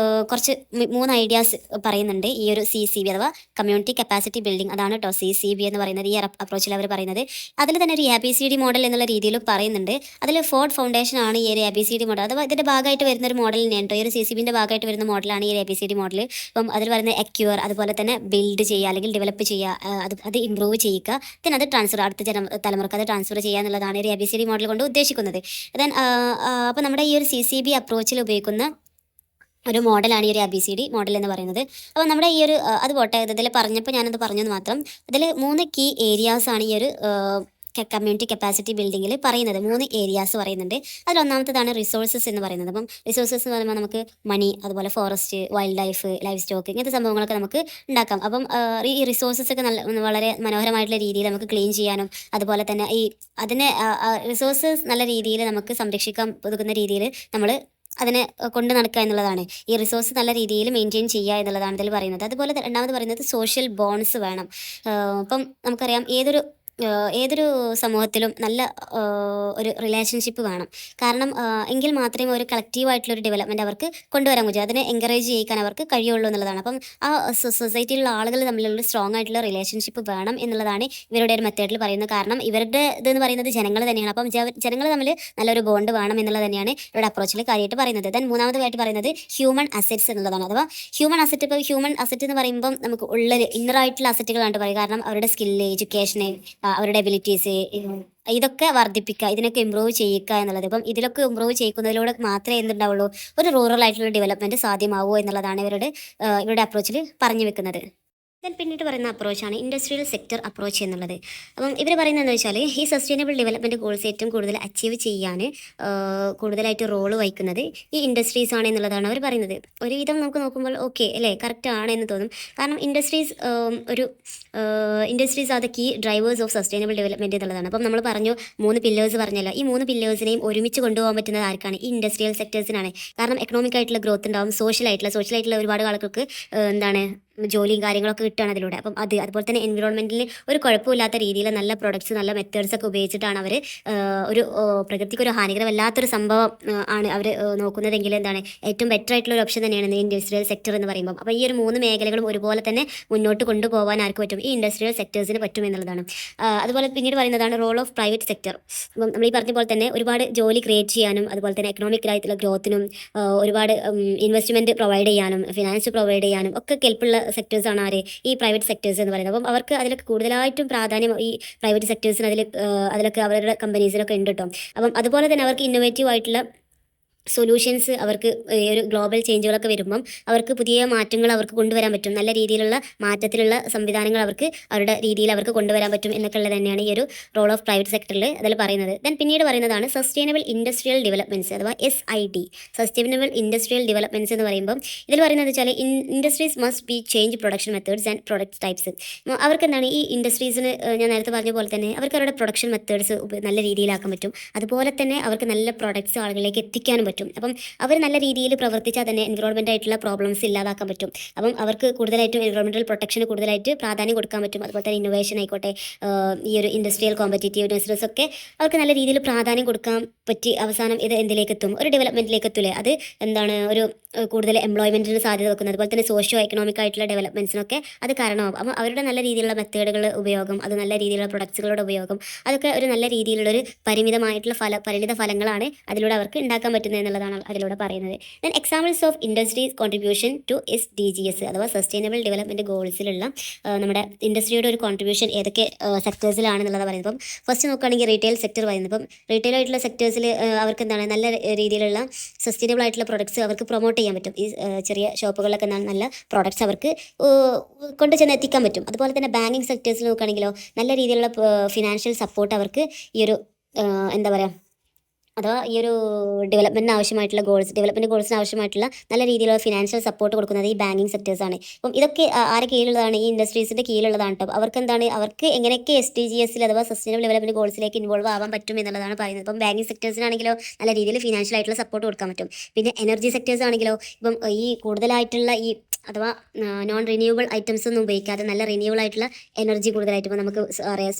കുറച്ച് 3 ഐഡിയാസ് പറയുന്നുണ്ട് ഈ ഒരു CCB അഥവാ കമ്മ്യൂണിറ്റി കപ്പാസിറ്റി ബിൽഡിംഗ്. അതാണ് കേട്ടോ CCB എന്ന് പറയുന്നത്, ഈ അപ്രോച്ചിൽ അവർ പറയുന്നത്. അതിൽ തന്നെ ഒരു ABCD മോഡൽ എന്നുള്ള രീതിയിൽ പറയുന്നുണ്ട്. അതിൽ ഫോർഡ് ഫൗണ്ടേഷൻ ആണ് ഈ ഒരു ABCD മോഡൽ, അഥവാ ഇതിൻ്റെ ഭാഗമായിട്ട് വരുന്ന ഒരു മോഡൽ തന്നെയാണ് കേട്ടോ. ഈ ഒരു CCBൻ്റെ ഭാഗമായിട്ട് വരുന്ന മോഡലാണ് ഈ ഒരു ABCD മോഡൽ. അപ്പം അതിൽ പറയുന്നത് എക്യൂർ, അതുപോലെ തന്നെ ബിൽഡ് ചെയ്യുക അല്ലെങ്കിൽ ഡെവലപ്പ് ചെയ്യുക, അത് ഇമ്പ്രൂവ് ചെയ്യുക, then അത് ട്രാൻസ്ഫർ അടുത്ത തലമുറക്ക് അത് ട്രാൻസ്ഫർ ചെയ്യുക എന്നുള്ളതാണ് ഒരു ABCD മോഡൽ കൊണ്ട് ഉദ്ദേശിക്കുന്നത്. ദെൻ അപ്പോൾ നമ്മുടെ ഈ ഒരു CCB അപ്രോച്ചിൽ ഉപയോഗിക്കുന്ന ഒരു മോഡലാണ് ഈ ഒരു ABCD മോഡൽ എന്ന് പറയുന്നത്. അപ്പോൾ നമ്മുടെ ഈ ഒരു അത് പോട്ടെ, ഇതിൽ പറഞ്ഞപ്പോൾ ഞാനത് പറഞ്ഞെന്ന് മാത്രം. ഇതിൽ 3 കീ ഏരിയാസാണ് ഈ ഒരു കമ്മ്യൂണിറ്റി കപ്പാസിറ്റി ബിൽഡിങ്ങിൽ പറയുന്നത്. 3 ഏരിയാസ് പറയുന്നുണ്ട്. അതിൽ ഒന്നാമത്തേതാണ് റിസോഴ്സസ് എന്ന് പറയുന്നത്. അപ്പം റിസോഴ്സസ് എന്ന് പറയുമ്പോൾ നമുക്ക് മണി, അതുപോലെ ഫോറസ്റ്റ്, വൈൽഡ് ലൈഫ് സ്റ്റോക്ക്, ഇങ്ങനത്തെ സംഭവങ്ങളൊക്കെ നമുക്ക് ഉണ്ടാക്കാം. അപ്പം ഈ റിസോഴ്സസ് ഒക്കെ വളരെ മനോഹരമായിട്ടുള്ള രീതിയിൽ നമുക്ക് ക്ലീൻ ചെയ്യാനും അതുപോലെ തന്നെ അതിനെ റിസോഴ്സസ് നല്ല രീതിയിൽ നമുക്ക് സംരക്ഷിക്കാൻ ഒതുക്കുന്ന രീതിയിൽ നമ്മൾ അതിനെ കൊണ്ട് നടക്കുക എന്നുള്ളതാണ്. ഈ റിസോഴ്സ് നല്ല രീതിയിൽ മെയിൻറ്റെയിൻ ചെയ്യുക എന്നുള്ളതാണ് ഇതിൽ പറയുന്നത്. അതുപോലെ രണ്ടാമത് പറയുന്നത് സോഷ്യൽ ബോണ്ട്സ് വേണം. അപ്പം നമുക്കറിയാം ഏതൊരു സമൂഹത്തിലും നല്ല ഒരു റിലേഷൻഷിപ്പ് വേണം. കാരണം എങ്കിൽ മാത്രമേ ഒരു കളക്റ്റീവായിട്ടുള്ളൊരു ഡെവലപ്മെൻറ്റ് അവർക്ക് കൊണ്ടുവരാൻ പറ്റൂ, അതിനെ എൻകറേജ് ചെയ്യിക്കാൻ അവർക്ക് കഴിയുള്ളൂ എന്നുള്ളതാണ്. അപ്പം ആ സൊസൈറ്റിയിലുള്ള ആളുകൾ തമ്മിലുള്ള സ്ട്രോങ് ആയിട്ടുള്ള റിലേഷൻഷിപ്പ് വേണം എന്നുള്ളതാണ് ഇവരുടെ ഒരു മെത്തേഡിൽ പറയുന്നത്. കാരണം ഇവരുടെ ഇതെന്ന് പറയുന്നത് ജനങ്ങൾ തന്നെയാണ്. അപ്പം ജനങ്ങൾ തമ്മിൽ നല്ലൊരു ബോണ്ട് വേണം എന്നുള്ളത് തന്നെയാണ് ഇവരുടെ അപ്രോച്ചിൽ കാര്യമായിട്ട് പറയുന്നത്. ദെൻ മൂന്നാമതായിട്ട് പറയുന്നത് ഹ്യൂമൻ അസറ്റ്സ് എന്നുള്ളതാണ്. അഥവാ ഹ്യൂമൻ അസറ്റ് എന്ന് പറയുമ്പം നമുക്ക് ഉള്ളിൽ ഇന്നറായിട്ടുള്ള അസറ്റുകളാണ് പറയുക. കാരണം അവരുടെ സ്കില്ല്, എഡ്യൂക്കേഷന്, അവരുടെ എബിലിറ്റീസ്, ഇതൊക്കെ വർദ്ധിപ്പിക്കുക, ഇതിനൊക്കെ ഇമ്പ്രൂവ് ചെയ്യിക്കുക എന്നുള്ളത്. ഇപ്പം ഇതിലൊക്കെ ഇമ്പ്രൂവ് ചെയ്യിക്കുന്നതിലൂടെ മാത്രമേ എന്തുണ്ടാവുള്ളൂ, ഒരു റൂറൽ ആയിട്ടുള്ള ഡെവലപ്മെൻറ്റ് സാധ്യമാവൂ എന്നുള്ളതാണ് ഇവരുടെ അപ്രോച്ചിൽ പറഞ്ഞു വെക്കുന്നത്. പിന്നീട് പറയുന്ന അപ്രോച്ചാണ് ഇൻഡസ്ട്രിയൽ സെക്ടർ അപ്രോച്ച് എന്നുള്ളത്. അപ്പം ഇവർ പറയുന്നത് എന്താ വെച്ചാൽ ഈ സസ്റ്റൈനബിൾ ഡെവലപ്മെൻറ്റ് ഗോൾസ് ഏറ്റവും കൂടുതൽ അച്ചീവ് ചെയ്യാൻ കൂടുതലായിട്ട് റോള് വഹിക്കുന്നത് ഈ ഇൻഡസ്ട്രീസ് ആണ് എന്നുള്ളതാണ് അവർ പറയുന്നത്. ഒരുവിധം നമുക്ക് നോക്കുമ്പോൾ ഓക്കെ അല്ലേ, കറക്റ്റ് ആണ് എന്ന് തോന്നും. കാരണം industries are the key drivers of sustainable development എന്നുള്ളതാണ്. അപ്പം നമ്മൾ പറഞ്ഞു 3 പില്ലേഴ്സ് പറഞ്ഞല്ലോ, ഈ 3 പില്ലേഴ്സിനെയും ഒരുമിച്ച് കൊണ്ടുപോകാൻ പറ്റുന്നത് ആർക്കാണ്? ഈ ഇൻഡസ്ട്രിയൽ സെക്ടേഴ്സിനാണ്. കാരണം എക്കണോമിക് ആയിട്ടുള്ള ഗ്രോത്ത് ഉണ്ടാവും, സോഷ്യലായിട്ടുള്ള ഒരുപാട് ആളുകൾക്ക് എന്താണ് ജോലിയും കാര്യങ്ങളൊക്കെ കിട്ടുകയാണ് അതിലൂടെ. അപ്പം അതുപോലെ തന്നെ എൻവിറോൺമെൻറ്റിൽ ഒരു കുഴപ്പമില്ലാത്ത രീതിയിൽ നല്ല പ്രൊഡക്ട്സ്, നല്ല മെത്തേഡ്സ് ഒക്കെ ഉപയോഗിച്ചിട്ടാണ് അവർ ഒരു പ്രകൃതിക്ക് ഒരു ഹാനികരമല്ലാത്തൊരു സംഭവം ആണ് അവർ നോക്കുന്നതെങ്കിൽ എന്താണ് ഏറ്റവും ബെറ്റർ ആയിട്ടുള്ള ഒരു ഓപ്ഷൻ തന്നെയാണ് ഇൻഡസ്ട്രിയൽ സെക്ടർ എന്ന് പറയുമ്പോൾ. അപ്പോൾ ഈ ഒരു 3 മേഖലകളും ഒരുപോലെ തന്നെ മുന്നോട്ട് കൊണ്ടുപോകാൻ ആർക്ക് പറ്റും? ഈ ഇൻഡസ്ട്രിയൽ സെക്ടേഴ്സിന് പറ്റും എന്നുള്ളതാണ്. അതുപോലെ പിന്നീട് പറയുന്നതാണ് റോൾ ഓഫ് പ്രൈവറ്റ് സെക്ടർ. അപ്പം നമ്മൾ ഈ പറഞ്ഞ പോലെ തന്നെ ഒരുപാട് ജോലി ക്രിയേറ്റ് ചെയ്യാനും അതുപോലെ തന്നെ എക്കണോമിക് ആയിട്ടുള്ള ഗ്രോത്തിനും ഒരുപാട് ഇൻവെസ്റ്റ്മെൻറ്റ് പ്രൊവൈഡ് ചെയ്യാനും ഫിനാൻസ് പ്രൊവൈഡ് ചെയ്യാനും ഒക്കെ കെൽപ്പുള്ള സെക്ടേഴ്സാണ് ആര്? ഈ പ്രൈവറ്റ് സെക്ടേഴ്സ് എന്ന് പറയുന്നത്. അപ്പം അവർക്ക് അതിലൊക്കെ കൂടുതലായിട്ടും പ്രാധാന്യം ഈ പ്രൈവറ്റ് സെക്ടേഴ്സിന് അതിലൊക്കെ അവരുടെ കമ്പനീസിലൊക്കെ ഉണ്ട് കേട്ടോ. അപ്പം അതുപോലെ തന്നെ അവർക്ക് ഇന്നോവേറ്റീവ് ആയിട്ടുള്ള സൊല്യൂഷൻസ്, അവർക്ക് ഒരു ഗ്ലോബൽ ചേഞ്ചുകളൊക്കെ വരുമ്പം അവർക്ക് പുതിയ മാറ്റങ്ങൾ അവർക്ക് കൊണ്ടുവരാൻ പറ്റും, നല്ല രീതിയിലുള്ള മാറ്റത്തിലുള്ള സംവിധാനങ്ങൾ അവരുടെ രീതിയിൽ അവർക്ക് കൊണ്ടുവരാൻ പറ്റും എന്നൊക്കെ ഉള്ളത് തന്നെയാണ് ഈ ഒരു റോൾ ഓഫ് പ്രൈവറ്റ് സെക്ടറിൽ അതിൽ പറയുന്നത്. ദെൻ പിന്നീട് പറയുന്നതാണ് സസ്റ്റൈനബിൾ ഇൻഡസ്ട്രിയൽ ഡെവലപ്മെൻറ്റ്സ് അഥവാ SID, സസ്റ്റൈനബിൾ ഇൻഡസ്ട്രിയൽ ഡെവലപ്മെൻറ്റ്സ് എന്ന് പറയുമ്പം ഇതിൽ പറയുന്നത് വെച്ചാൽ industries must be change production methods and product types. അവർക്ക് എന്താണ് ഈ ഇൻഡസ്ട്രീസിന് ഞാൻ നേരത്തെ പറഞ്ഞ പോലെ തന്നെ അവർക്ക് അവരുടെ പ്രൊഡക്ഷൻ മെത്തേഡ്സ് നല്ല രീതിയിലാക്കാൻ പറ്റും. അതുപോലെ തന്നെ അവർക്ക് നല്ല പ്രൊഡക്ട്സ് ആളുകളിലേക്ക് എത്തിക്കാനും പറ്റും. അപ്പം അവർ നല്ല രീതിയിൽ പ്രവർത്തിച്ചാൽ തന്നെ എൻവിറോൺമെൻ്റ് ആയിട്ടുള്ള പ്രോബ്ലംസ് ഇല്ലാതാക്കാൻ പറ്റും. അപ്പം അവർക്ക് കൂടുതലായിട്ടും എൻവിറോൺമെൻറ്റൽ പ്രൊട്ടക്ഷന് കൂടുതലായിട്ട് പ്രാധാന്യം കൊടുക്കാൻ പറ്റും. അതുപോലെ തന്നെ ഇന്നോവേഷൻ ആയിക്കോട്ടെ, ഈ ഒരു ഇൻഡസ്ട്രിയൽ കോമ്പറ്റീറ്റീവ്നെസ് ഒക്കെ അവർക്ക് നല്ല രീതിയിൽ പ്രാധാന്യം കൊടുക്കാൻ പറ്റി അവസാനം ഇത് എന്തിലേക്ക് എത്തും? ഒരു ഡെവലപ്മെൻറ്റിലേക്ക് എത്തൂലേ? അത് എന്താണ് ഒരു കൂടുതൽ എംപ്ലോയ്മെൻറ്റിന് സാധ്യത വെക്കുന്നത്, അതുപോലെ തന്നെ സോഷ്യോ എക്കണോമിക് ആയിട്ടുള്ള ഡെവലപ്മെൻറ്റ്സിനൊക്കെ അത് കാരണമാകും. അപ്പോൾ അവരുടെ നല്ല രീതിയിലുള്ള മെത്തേഡുകൾ ഉപയോഗം, അത് നല്ല രീതിയിലുള്ള പ്രൊഡക്ട്സുകളുടെ ഉപയോഗം, അതൊക്കെ ഒരു നല്ല രീതിയിലുള്ളൊരു പരിമിതമായിട്ടുള്ള പരിണിത ഫലങ്ങളാണ് അതിലൂടെ അവർക്ക് ഉണ്ടാക്കാൻ പറ്റുന്നത് എന്നുള്ളതാണ് അതിലൂടെ പറയുന്നത്. Then examples of industries contribution to SDGs അഥവാ സസ്റ്റൈനബിൾ ഡെവലപ്മെൻറ്റ് ഗോൾസിലുള്ള നമ്മുടെ ഇൻഡസ്ട്രിയുടെ ഒരു കോൺട്രിബ്യൂഷൻ ഏതൊക്കെ സെക്ടേഴ്സിലാണെന്നുള്ളത് പറയുന്നത്. ഇപ്പം ഫസ്റ്റ് നോക്കുകയാണെങ്കിൽ റീറ്റെയിൽ സെക്ടർ പറയുന്നത്, ഇപ്പം റീറ്റെയിൽ ആയിട്ടുള്ള സെക്ടേഴ്സിൽ അവർക്ക് എന്താണ് നല്ല രീതിയിലുള്ള സസ്റ്റൈനബിൾ ആയിട്ടുള്ള പ്രൊഡക്ട്സ് അവർക്ക് പ്രൊമോട്ട് ചെയ്യാൻ പറ്റും. ഈ ചെറിയ ഷോപ്പുകളിലൊക്കെ നല്ല പ്രോഡക്ട്സ് അവർക്ക് കൊണ്ട് ചെന്ന് എത്തിക്കാൻ പറ്റും. അതുപോലെ തന്നെ ബാങ്കിങ് സെക്ടേഴ്സിൽ നോക്കുകയാണെങ്കിലോ നല്ല രീതിയിലുള്ള ഫിനാൻഷ്യൽ സപ്പോർട്ട് അവർക്ക് ഈ ഒരു എന്താ പറയുക, അഥവാ ഈ ഒരു ഡെവലപ്മെൻറ്റിന് ആവശ്യമായിട്ടുള്ള ഡെവലപ്മെൻറ്റ് ഗോൾസിന് ആവശ്യമായിട്ടുള്ള നല്ല രീതിയിലുള്ള ഫിനാൻഷ്യൽ സപ്പോർട്ട് കൊടുക്കുന്നത് ഈ ബാങ്കിങ് സെക്ടേഴ്സാണ്. അപ്പം ഇതൊക്കെ ആരെ കീഴിലുള്ളതാണ്? ഈ ഇൻഡസ്ട്രീസിൻ്റെ കീഴിലുള്ളതാണ് കേട്ടോ. അവർക്ക് എങ്ങനെയൊക്കെ SDGs അഥവാ സസ്റ്റൈനബിൾ ഡെവലപ്മെൻറ്റ് ഗോൾസിലേക്ക് ഇൻവോൾവ് ആവാൻ പറ്റും എന്നുള്ളതാണ് പറയുന്നത്. ഇപ്പം ബാങ്കിങ് സെക്ടേഴ്സിനാണെങ്കിലോ നല്ല രീതിയിൽ ഫിനാൻഷ്യൽ ആയിട്ടുള്ള സപ്പോർട്ട് കൊടുക്കാൻ പറ്റും. പിന്നെ എനർജി സെക്ടേഴ്സ് ആണെങ്കിലോ ഇപ്പം ഈ കൂടുതലായിട്ടുള്ള ഈ അഥവാ നോൺ റിന്യൂവബിൾ ഐറ്റംസ് ഒന്നും ഉപയോഗിക്കാതെ നല്ല റിന്യൂവബിൾ ആയിട്ടുള്ള എനർജി കൂടുതലായിട്ട് ഇപ്പോൾ നമുക്ക് അറിയാം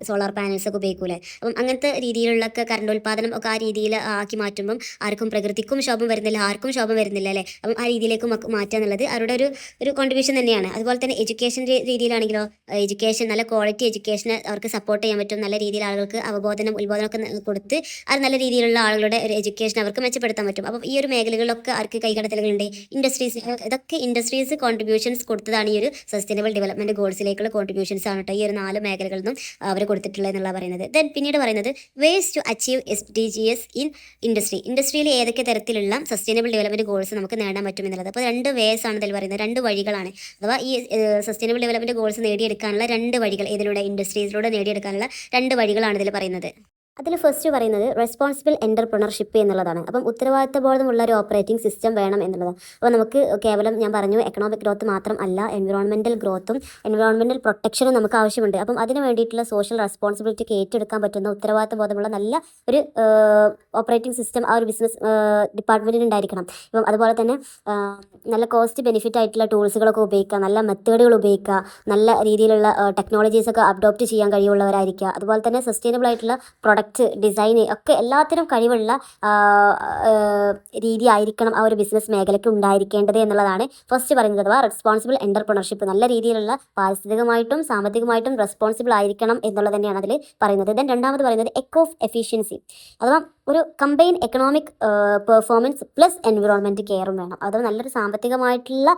സോളാർ പാനൽസ് ഒക്കെ ഉപയോഗിക്കൂലേ. അപ്പം അങ്ങനത്തെ രീതിയിലുള്ളൊക്കെ കറണ്ട് ഉൽപ്പാദനം ഒക്കെ ആ രീതിയിൽ ആക്കി മാറ്റുമ്പം ആർക്കും പ്രകൃതിക്കും ശോഭം വരുന്നില്ല, ആർക്കും ശോഭം വരുന്നില്ല അല്ലേ. അപ്പം ആ രീതിയിലേക്ക് മാറ്റുക എന്നുള്ളത് അവരുടെ ഒരു കോൺട്രിബ്യൂഷൻ തന്നെയാണ്. അതുപോലെ തന്നെ എഡ്യൂക്കേഷൻ രീതിയിലാണെങ്കിലോ എഡ്യൂക്കേഷൻ നല്ല ക്വാളിറ്റി എഡ്യൂക്കേഷനെ അവർക്ക് സപ്പോർട്ട് ചെയ്യാൻ പറ്റും. നല്ല രീതിയിൽ ആളുകൾക്ക് ഉത്ബോധനമൊക്കെ കൊടുത്ത് അത് നല്ല രീതിയിലുള്ള ആളുകളുടെ ഒരു എഡ്യൂക്കേഷൻ അവർക്ക് മെച്ചപ്പെടുത്താൻ പറ്റും. അപ്പം ഈ ഒരു മേഖലകളിലൊക്കെ അവർക്ക് കൈകടത്തലുകളുണ്ട്. ഇതൊക്കെ ഇൻഡസ്ട്രീസ് കോൺട്രിബ്യൂഷൻസ് കൊടുത്തതാണ് ഈ ഒരു സസ്റ്റൈനബിൾ ഡെവലപ്മെൻറ്റ് ഗോൾസിലേക്കുള്ള കോൺട്രിബ്യൂഷൻസ് ആണ് കേട്ടോ ഈ ഒരു 4 മേഖലകളിൽ നിന്നും അവർ കൊടുത്തിട്ടുള്ളത് എന്നുള്ള പറയുന്നത്. ദെൻ പിന്നീട് പറയുന്നത് ways to achieve SDGs in ഇൻഡസ്ട്രിയിൽ ഏതൊക്കെ തരത്തിലുള്ള സസ്റ്റൈനബിൾ ഡെവലപ്മെൻറ്റ് ഗോൾസ് നമുക്ക് നേടാൻ പറ്റും എന്നുള്ളത്. അപ്പോൾ 2 വേസ് ആണ് ഇതിൽ പറയുന്നത്, 2 വഴികളാണ്. അഥവാ ഈ സസ്റ്റൈനബിൾ ഡെവലപ്മെൻറ്റ് ഗോൾസ് നേടിയെടുക്കാനുള്ള 2 വഴികൾ, ഇതിലൂടെ ഇൻഡസ്ട്രീസിലൂടെ നേടിയെടുക്കാനുള്ള 2 വഴികളാണ് ഇതിൽ പറയുന്നത്. അതിൽ ഫസ്റ്റ് പറയുന്നത് റെസ്പോൺസിബിൾ എൻ്റർപ്രണർഷിപ്പ് എന്നുള്ളതാണ്. അപ്പം ഉത്തരവാദിത്തബോധമുള്ള ഒരു ഓപ്പറേറ്റിംഗ് സിസ്റ്റം വേണം എന്നുള്ളതാണ്. അപ്പോൾ നമുക്ക് കേവലം ഞാൻ പറഞ്ഞു എക്കണോമിക് ഗ്രോത്ത് മാത്രം അല്ല, എൻവിറോൺമെൻറ്റൽ ഗ്രോത്തും എൻവിറോൺമെൻറ്റൽ പ്രൊട്ടക്ഷനും നമുക്ക് ആവശ്യമുണ്ട്. അപ്പം അതിന് വേണ്ടിയിട്ടുള്ള സോഷ്യൽ റെസ്പോൺസിബിലിറ്റി ഏറ്റെടുക്കാൻ പറ്റുന്ന ഉത്തരവാദിത്തബോധമുള്ള നല്ല ഒരു ഓപ്പറേറ്റിംഗ് സിസ്റ്റം ആ ഒരു ബിസിനസ് ഡിപ്പാർട്ട്മെൻറ്റിന് ഉണ്ടായിരിക്കണം. ഇപ്പം അതുപോലെ തന്നെ നല്ല കോസ്റ്റ് ബെനിഫിറ്റ് ആയിട്ടുള്ള ടൂൾസുകളൊക്കെ ഉപയോഗിക്കുക, നല്ല മെത്തേഡുകൾ ഉപയോഗിക്കുക, നല്ല രീതിയിലുള്ള ടെക്നോളജീസൊക്കെ അഡോപ്റ്റ് ചെയ്യാൻ കഴിവുള്ളവരായിരിക്കുക. അതുപോലെ തന്നെ സസ്റ്റൈനബിൾ ആയിട്ടുള്ള ഡിസൈൻ ഒക്കെ എല്ലാത്തിനും കഴിവുള്ള രീതി ആയിരിക്കണം ആ ഒരു ബിസിനസ് മേഖലയ്ക്ക് ഉണ്ടായിരിക്കേണ്ടത് എന്നുള്ളതാണ് ഫസ്റ്റ് പറയുന്നത്. അഥവാ റെസ്പോൺസിബിൾ എൻ്റർപ്രണർഷിപ്പ് നല്ല രീതിയിലുള്ള പാരിസ്ഥിതികമായിട്ടും സാമ്പത്തികമായിട്ടും റെസ്പോൺസിബിൾ ആയിരിക്കണം എന്നുള്ളത് തന്നെയാണ് അതിൽ പറയുന്നത്. ദെൻ രണ്ടാമത് പറയുന്നത് എക്കോ എഫിഷ്യൻസി അഥവാ ഒരു combine economic performance plus environment കെയറും വേണം. അത് നല്ലൊരു സാമ്പത്തികമായിട്ടുള്ള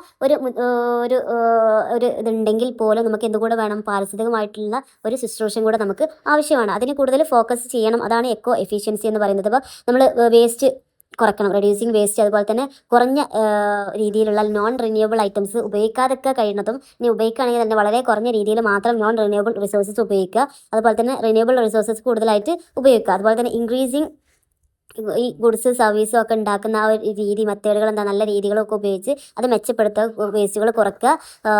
ഒരു ഇതുണ്ടെങ്കിൽ പോലും നമുക്ക് എന്തുകൂടെ വേണം, പാരിസ്ഥിതികമായിട്ടുള്ള ഒരു ശുശ്രൂഷയും കൂടെ നമുക്ക് ആവശ്യമാണ്. അതിന് കൂടുതൽ ഫോക്കസ് ചെയ്യണം. അതാണ് എക്കോ എഫിഷ്യൻസി എന്ന് പറയുന്നത്. അപ്പോൾ നമ്മൾ വേസ്റ്റ് കുറയ്ക്കണം, റെഡ്യൂസിങ് വേസ്റ്റ്. അതുപോലെ തന്നെ കുറഞ്ഞ രീതിയിലുള്ള നോൺ റിന്യൂവബിൾ ഐറ്റംസ് ഉപയോഗിക്കാതൊക്കെ കഴിയുന്നതും, ഇനി ഉപയോഗിക്കുകയാണെങ്കിൽ തന്നെ വളരെ കുറഞ്ഞ രീതിയിൽ മാത്രം നോൺ റിന്യൂവബിൾ റിസോഴ്സസ് ഉപയോഗിക്കുക. അതുപോലെ തന്നെ റിന്യൂവബിൾ റിസോഴ്സസ് കൂടുതലായിട്ട് ഉപയോഗിക്കുക. അതുപോലെ തന്നെ ഇൻക്രീസിങ് ഈ ഗുഡ്സ് സർവീസും ഒക്കെ ഉണ്ടാക്കുന്ന ആ ഒരു മെത്തേഡുകൾ നല്ല രീതികളൊക്കെ ഉപയോഗിച്ച് അത് മെച്ചപ്പെടുത്തുക, വേസ്റ്റുകൾ കുറയ്ക്കുക.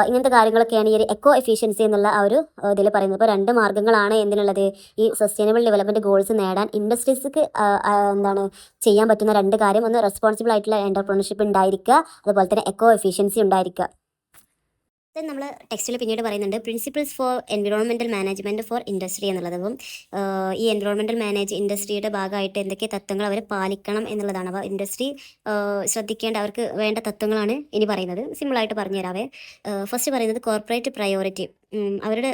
ഇങ്ങനത്തെ കാര്യങ്ങളൊക്കെയാണ് ഈ ഒരു എക്കോ എഫിഷ്യൻസി എന്നുള്ള ആ ഒരു ഇതിൽ പറയുന്നത്. ഇപ്പോൾ 2 മാർഗ്ഗങ്ങളാണ് എന്തിനുള്ളത്, ഈ സസ്റ്റൈനബിൾ ഡെവലപ്മെൻറ്റ് ഗോൾസ് നേടാൻ ഇൻഡസ്ട്രീസ്ക്ക് ചെയ്യാൻ പറ്റുന്ന 2 കാര്യം. ഒന്ന് റെസ്പോൺസിബിൾ ആയിട്ടുള്ള എൻ്റർപ്രണർഷിപ്പ് ഉണ്ടായിരിക്കുക, അതുപോലെ തന്നെ എക്കോ എഫിഷ്യൻസി ഉണ്ടായിരിക്കുക. നമ്മൾ ടെക്സ്റ്റിൽ പിന്നീട് പറയുന്നുണ്ട് principles for environmental management for industry എന്നുള്ളത്. അപ്പം ഈ എൻവിറോൺമെൻറ്റൽ ഇൻഡസ്ട്രിയുടെ ഭാഗമായിട്ട് എന്തൊക്കെ തത്വങ്ങൾ അവർ പാലിക്കണം എന്നുള്ളതാണ്. അപ്പോൾ ഇൻഡസ്ട്രി ശ്രദ്ധിക്കേണ്ട അവർക്ക് വേണ്ട തത്വങ്ങളാണ് ഇനി പറയുന്നത്. സിമ്പിളായിട്ട് പറഞ്ഞു തരാവേ. ഫസ്റ്റ് പറയുന്നത് കോർപ്പറേറ്റ് പ്രയോറിറ്റി. അവരുടെ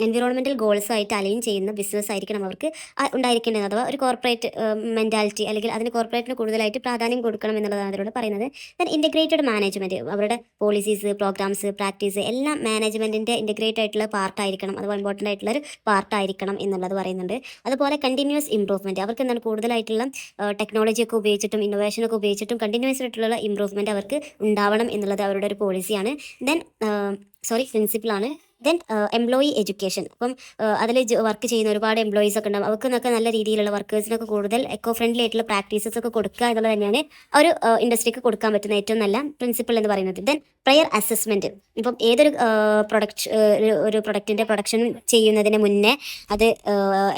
എൻവിറോൺമെൻറ്റൽ ഗോൾസായിട്ട് അലൈൻ ചെയ്യുന്ന ബിസിനസ് ആയിരിക്കണം അവർക്ക് ഉണ്ടായിരിക്കേണ്ടത്. അഥവാ ഒരു കോർപ്പറേറ്റ് മെൻറ്റാലിറ്റി, അല്ലെങ്കിൽ അതിന് കോർപ്പറേറ്റിന് കൂടുതലായിട്ട് പ്രാധാന്യം കൊടുക്കണം എന്നുള്ളതാണ് അതിലൂടെ പറയുന്നത്. ദെൻ ഇൻറ്റഗ്രേറ്റഡ് മാനേജ്മെൻറ്റ്, അവരുടെ പോളിസീസ്, പ്രോഗ്രാംസ്, പ്രാക്ടീസ് എല്ലാം മാനേജ്മെൻറ്റിൻ്റെ ഇൻറ്റഗ്രേറ്റ് ആയിട്ടുള്ള പാർട്ടായിരിക്കണം, അതുപോലെ ഇമ്പോർട്ടൻ്റ് ആയിട്ടുള്ളൊരു പാർട്ടായിരിക്കണം എന്നുള്ളത് പറയുന്നുണ്ട്. അതുപോലെ കണ്ടിന്യൂസ് ഇമ്പ്രൂവ്മെൻറ്റ്, അവർക്ക് എന്താണ് കൂടുതലായിട്ടുള്ള ടെക്നോളജിയൊക്കെ ഉപയോഗിച്ചിട്ടും ഇന്നോവേഷനൊക്കെ ഉപയോഗിച്ചിട്ടും കണ്ടിന്യൂസ് ആയിട്ടുള്ള ഇമ്പ്രൂവ്മെൻറ്റ് അവർക്ക് ഉണ്ടാവണം എന്നുള്ളത് അവരുടെ ഒരു പോളിസിയാണ്. ദെൻ പ്രിൻസിപ്പിളാണ്. Then employee education. അപ്പം അതിൽ വർക്ക് ചെയ്യുന്ന ഒരുപാട് എംപ്ലോയീസ് ഒക്കെ ഉണ്ടാകും. അവർക്കൊക്കെ നല്ല രീതിയിലുള്ള വർക്കേഴ്സിനൊക്കെ കൂടുതൽ എക്കോ ഫ്രണ്ട്ലി ആയിട്ടുള്ള പ്രാക്ടീസസ് ഒക്കെ കൊടുക്കുക എന്നുള്ളത് തന്നെയാണ് ഒരു ഇൻഡസ്ട്രിക്ക് കൊടുക്കാൻ പറ്റുന്ന ഏറ്റവും നല്ല പ്രിൻസിപ്പിൾ എന്ന് പറയുന്നത്. Then prior assessment. ഇപ്പം ഏതൊരു പ്രൊഡക്റ്റിൻ്റെ പ്രൊഡക്ഷൻ ചെയ്യുന്നതിന് മുന്നേ അത്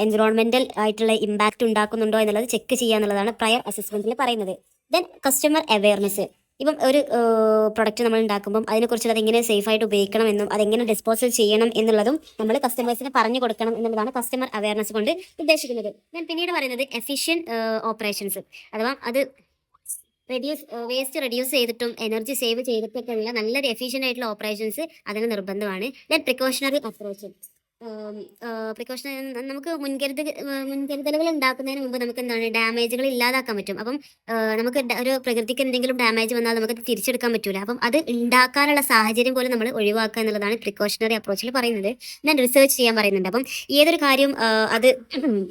എൻവിറോൺമെൻറ്റൽ ആയിട്ടുള്ള ഇമ്പാക്റ്റ് ഉണ്ടാക്കുന്നുണ്ടോ എന്നുള്ളത് ചെക്ക് ചെയ്യുക എന്നുള്ളതാണ് പ്രയർ അസസ്മെൻറ്റിൽ പറയുന്നത്. Then customer awareness. ഇപ്പം ഒരു പ്രൊഡക്റ്റ് നമ്മൾ ഉണ്ടാക്കുമ്പം അതിനെക്കുറിച്ച് അതെങ്ങനെ സേഫായിട്ട് ഉപയോഗിക്കണമെന്നും അതെങ്ങനെ ഡിസ്പോസൽ ചെയ്യണം എന്നുള്ളതും നമ്മൾ കസ്റ്റമേഴ്സിന് പറഞ്ഞു കൊടുക്കണം എന്നുള്ളതാണ് കസ്റ്റമർ അവെയർനെസ് കൊണ്ട് ഉദ്ദേശിക്കുന്നത്. ഞാൻ പിന്നീട് പറയുന്നത് എഫിഷ്യൻറ്റ് ഓപ്പറേഷൻസ്. അഥവാ അത് വേസ്റ്റ് റെഡ്യൂസ് ചെയ്തിട്ടും എനർജി സേവ് ചെയ്തിട്ടൊക്കെയുള്ള നല്ലൊരു എഫിഷ്യൻ്റ് ആയിട്ടുള്ള ഓപ്പറേഷൻസ് അതിന് നിർബന്ധമാണ്. Then precautionary approach. പ്രിക്കോഷൻ നമുക്ക് മുൻകരുതലുകൾ ഉണ്ടാക്കുന്നതിന് മുമ്പ് നമുക്ക് എന്താണ് ഡാമേജുകൾ ഇല്ലാതാക്കാൻ പറ്റും. അപ്പം നമുക്ക് ഒരു പ്രകൃതിക്ക് എന്തെങ്കിലും ഡാമേജ് വന്നാൽ നമുക്കത് തിരിച്ചെടുക്കാൻ പറ്റൂല. അപ്പം അത് ഉണ്ടാക്കാനുള്ള സാഹചര്യം പോലും നമ്മൾ ഒഴിവാക്കുക എന്നുള്ളതാണ് പ്രിക്കോഷണറി അപ്രോച്ചിൽ പറയുന്നത്. ഞാൻ റിസർച്ച് ചെയ്യാൻ പറയുന്നുണ്ട്. അപ്പം ഏതൊരു കാര്യം അത്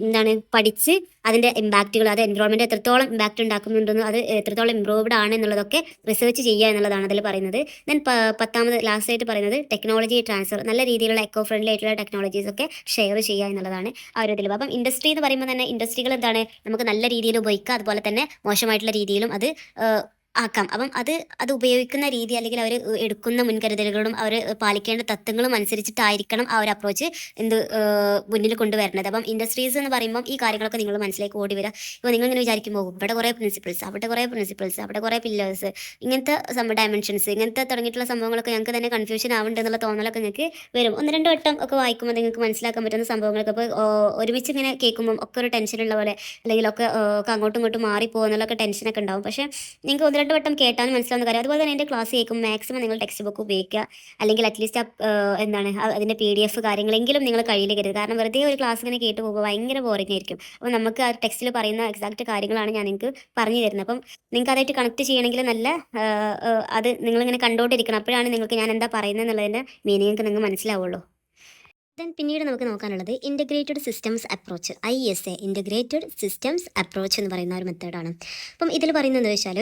എന്താണ് പഠിച്ച് അതിൻ്റെ ഇമ്പാക്റ്റുകൾ, അത് എൻവയോൺമെൻറ്റ് എത്രത്തോളം ഇമ്പാക്റ്റ് ഉണ്ടാക്കുന്നുണ്ടെന്ന്, അത് എത്രത്തോളം ഇമ്പ്രൂവ്ഡ് ആണ് എന്നുള്ളതൊക്കെ റിസർച്ച് ചെയ്യുക എന്നുള്ളതാണ് അതിൽ പറയുന്നത്. ദെൻ പത്താമത് ലാസ്റ്റ് ആയിട്ട് പറയുന്നത് ടെക്നോളജി ട്രാൻസ്ഫർ. നല്ല രീതിയിലുള്ള എക്കോ ഫ്രണ്ട്ലി ആയിട്ടുള്ള ടെക്നോളജീസ് ഒക്കെ ഷെയർ ചെയ്യുക എന്നുള്ളതാണ് ആ ഒരു ഇതിൽ. അപ്പം ഇൻഡസ്ട്രി എന്ന് പറയുമ്പോൾ തന്നെ ഇൻഡസ്ട്രികൾ എന്താണ് നമുക്ക് നല്ല രീതിയിൽ ഉപയോഗിക്കുക, അതുപോലെ തന്നെ മോശമായിട്ടുള്ള രീതിയിലും അത് ആക്കാം. അപ്പം അത് ഉപയോഗിക്കുന്ന രീതി, അല്ലെങ്കിൽ അവർ എടുക്കുന്ന മുൻകരുതലുകളും അവർ പാലിക്കേണ്ട തത്വങ്ങളും അനുസരിച്ചിട്ടായിരിക്കണം ആ ഒരു അപ്രോച്ച് മുന്നിൽ കൊണ്ടുവരുന്നത്. അപ്പം ഇൻഡസ്ട്രീസ് എന്ന് പറയുമ്പോൾ ഈ കാര്യങ്ങളൊക്കെ നിങ്ങൾ മനസ്സിലേക്ക് ഓടി വരിക. ഇപ്പോൾ നിങ്ങളിങ്ങനെ വിചാരിക്കുമ്പോൾ ഇവിടെ കുറേ പ്രിൻസിപ്പിൾസ്, അവിടെ കുറേ പ്രിൻസിപ്പിൾസ്, അവിടെ കുറേ പില്ലേഴ്സ്, ഇങ്ങനത്തെ ഡയമെൻഷൻസ്, ഇങ്ങനത്തെ തുടങ്ങിയിട്ടുള്ള സംഭവങ്ങളൊക്കെ ഞങ്ങൾക്ക് തന്നെ കൺഫ്യൂഷൻ ആവുന്നുണ്ട് എന്നുള്ള തോന്നലൊക്കെ നിങ്ങൾക്ക് വരും. 1-2 വട്ടം ഒക്കെ വായിക്കുമ്പോൾ നിങ്ങൾക്ക് മനസ്സിലാക്കാൻ പറ്റുന്ന സംഭവങ്ങളൊക്കെ ഇപ്പോൾ ഒരുമിച്ച് ഇങ്ങനെ കേൾക്കുമ്പോൾ ഒക്കെ ഒരു ടെൻഷനുള്ള പോലെ, അല്ലെങ്കിൽ ഒക്കെ അങ്ങോട്ടും ഇങ്ങോട്ടും മാറിപ്പോകുന്നതിലൊക്കെ ടെൻഷനൊക്കെ ഉണ്ടാവും. പക്ഷേ നിങ്ങൾക്ക് 1-2 വട്ടം കേട്ടാലും മനസ്സിലാവുന്ന കാര്യം. അതുപോലെ തന്നെ എൻ്റെ ക്ലാസ് കേൾക്കും മാക്സിമം നിങ്ങൾ ടെക്സ്റ്റ് ബുക്ക് ഉപയോഗിക്കുക, അല്ലെങ്കിൽ അറ്റ്ലീസ്റ്റ് അതിൻ്റെ PDF കാര്യങ്ങളെങ്കിലും നിങ്ങൾ കയ്യിൽ കരുതുക. കാരണം വെറുതെ ഒരു ക്ലാസ് ഇങ്ങനെ കേട്ട് പോകുമ്പോൾ ഭയങ്കര ബോറിംഗ് ആയിരിക്കും. അപ്പോൾ നമുക്ക് ആ ടെക്സ്റ്റിൽ പറയുന്ന എക്സാക്റ്റ് കാര്യങ്ങളാണ് ഞാൻ നിങ്ങൾക്ക് പറഞ്ഞു തരുന്നത്. അപ്പം നിങ്ങൾക്ക് അതായിട്ട് കണക്ട് ചെയ്യണമെങ്കിൽ നല്ല അത് നിങ്ങളിങ്ങനെ കണ്ടുകൊണ്ടിരിക്കണം. അപ്പോഴാണ് നിങ്ങൾക്ക് ഞാൻ എന്താ പറയുന്നത് എന്നുള്ളതിൻ്റെ മീനിങ് നിങ്ങൾക്ക് മനസ്സിലാവുള്ളൂ. ദെൻ പിന്നീട് നമുക്ക് നോക്കാനുള്ളത് integrated systems approach, ISA, integrated systems approach എന്ന് പറയുന്ന ഒരു മെത്തേഡാണ്. അപ്പം ഇതിൽ പറയുന്നത് എന്താ വെച്ചാൽ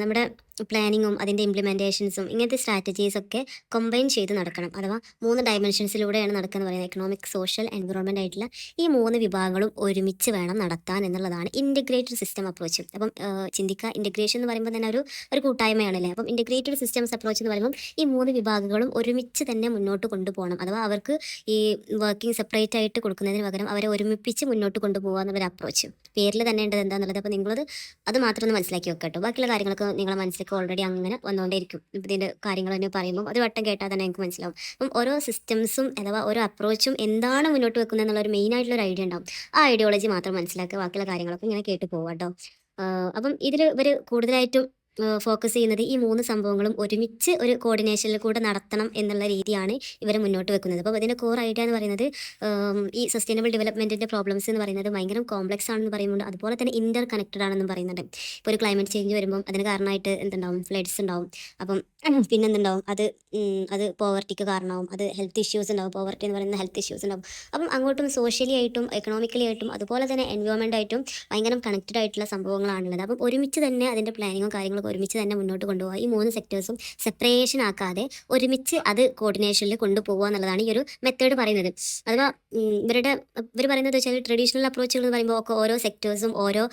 നമ്മുടെ പ്ലാനിങ്ങും അതിൻ്റെ ഇംപ്ലിമെൻറ്റേഷൻസും ഇങ്ങനത്തെ സ്ട്രാറ്റജീസൊക്കെ കമ്പൈൻ ചെയ്ത് നടക്കണം. അഥവാ 3 ഡയമെൻഷൻസിലൂടെയാണ് നടക്കുന്നത് പറയുന്നത്. എക്കണോമിക്, സോഷ്യൽ, എൻവിറോൺമെൻ്റ് ആയിട്ടുള്ള ഈ 3 വിഭാഗങ്ങളും ഒരുമിച്ച് വേണം നടത്താൻ എന്നുള്ളതാണ് ഇൻ്റഗ്രേറ്റഡ് സിസ്റ്റം അപ്രോച്ച്. അപ്പം ചിന്തിക്കുക, ഇൻ്റഗ്രേഷൻ എന്ന് പറയുമ്പോൾ തന്നെ ഒരു കൂട്ടായ്മയാണല്ലേ. അപ്പം ഇൻ്റഗ്രേറ്റഡ് സിസ്റ്റംസ് അപ്രോച്ച് എന്ന് പറയുമ്പോൾ ഈ 3 വിഭാഗങ്ങളും ഒരുമിച്ച് തന്നെ മുന്നോട്ട് കൊണ്ടുപോകണം. അഥവാ അവർക്ക് ഈ വർക്കിംഗ് സെപ്പറേറ്റ് ആയിട്ട് കൊടുക്കുന്നതിന് പകരം അവരെ ഒരുമിപ്പിച്ച് മുന്നോട്ട് കൊണ്ടുപോകുക എന്നുള്ളൊരു അപ്രോച്ച്. പേരിൽ തന്നെ ഉണ്ടത് എന്താണെന്നുള്ളത്. അപ്പോൾ അത് മാത്രം ഒന്ന് മനസ്സിലാക്കി വെക്കുക കേട്ടോ. ബാക്കിയുള്ള കാര്യങ്ങളൊക്കെ നിങ്ങളുടെ മനസ്സിലേക്ക് ഓൾറെഡി അങ്ങനെ വന്നുകൊണ്ടേയിരിക്കും. ഇതിൻ്റെ കാര്യങ്ങൾ തന്നെ പറയുമ്പോൾ ഒരു വട്ടം കേട്ടാൽ തന്നെ എനിക്ക് മനസ്സിലാവും. അപ്പം ഓരോ സിസ്റ്റംസും അഥവാ ഓരോ അപ്രോച്ചും എന്താണ് മുന്നോട്ട് വെക്കുന്നത് എന്നുള്ളൊരു മെയിൻ ആയിട്ടുള്ളൊരു ഐഡിയ ഉണ്ടാവും. ആ ഐഡിയോളജി മാത്രം മനസ്സിലാക്കുക, ബാക്കിയുള്ള കാര്യങ്ങളൊക്കെ ഇങ്ങനെ കേട്ട് പോകാം കേട്ടോ. അപ്പം ഇതിൽ ഇവർ കൂടുതലായിട്ടും ഫോക്കസ് ചെയ്യുന്നത് ഈ 3 സംഭവങ്ങളും ഒരുമിച്ച് ഒരു കോർഡിനേഷനിൽ കൂടെ നടത്തണം എന്നുള്ള രീതിയാണ് ഇവർ മുന്നോട്ട് വെക്കുന്നത്. അപ്പോൾ ഇതിൻ്റെ കോർ ഐഡിയ എന്ന് പറയുന്നത് ഈ സസ്റ്റൈനബിൾ ഡെവലപ്മെൻറ്റിൻ്റെ പ്രോബ്ലംസ് എന്ന് പറയുന്നത് ഭയങ്കര കോംപ്ലക്സ് ആണെന്ന് പറയുന്നുണ്ട്. അതുപോലെ തന്നെ ഇൻ്റർ കണക്റ്റഡ് ആണെന്നും പറയുന്നുണ്ട്. ഇപ്പോൾ ഒരു ക്ലൈമറ്റ് ചേഞ്ച് വരുമ്പം അതിന് കാരണമായിട്ട് എന്തുണ്ടാവും, ഫ്ലഡ്സ് ഉണ്ടാവും. അപ്പം പിന്നെന്തുണ്ടാവും, അത് പോവർട്ടിക്ക് കാരണമാവും. അത് ഹെൽത്ത് ഇഷ്യൂസ് ഉണ്ടാവും. പോവർട്ടി എന്ന് പറയുന്ന ഹെൽത്ത് ഇഷ്യൂസ് ഉണ്ടാവും. അപ്പം അങ്ങോട്ടും സോഷ്യലി ആയിട്ടും എക്കണോമിക്കലി ആയിട്ടും അതുപോലെ തന്നെ എൻവയോൺമെൻ്റ് ആയിട്ടും ഭയങ്കര കണക്റ്റഡ് ആയിട്ടുള്ള സംഭവങ്ങളാണുള്ളത്. അപ്പം ഒരുമിച്ച് തന്നെ അതിൻ്റെ പ്ലാനിങ്ങും കാര്യങ്ങളൊക്കെ ഒരുമിച്ച് തന്നെ മുന്നോട്ട് കൊണ്ടുപോകുക. ഈ 3 സെക്ടേഴ്സും സെപ്പറേഷൻ ആക്കാതെ ഒരുമിച്ച് അത് കോർഡിനേഷനിൽ കൊണ്ടുപോകുക എന്നുള്ളതാണ് ഈ ഒരു മെത്തേഡ് പറയുന്നത്. അഥവാ ഇവർ പറയുന്നത് വെച്ചാൽ ട്രഡീഷണൽ അപ്രോച്ചുകൾ എന്ന് പറയുമ്പോൾ ഒക്കെ ഓരോ സെക്ടേഴ്സും ഓരോ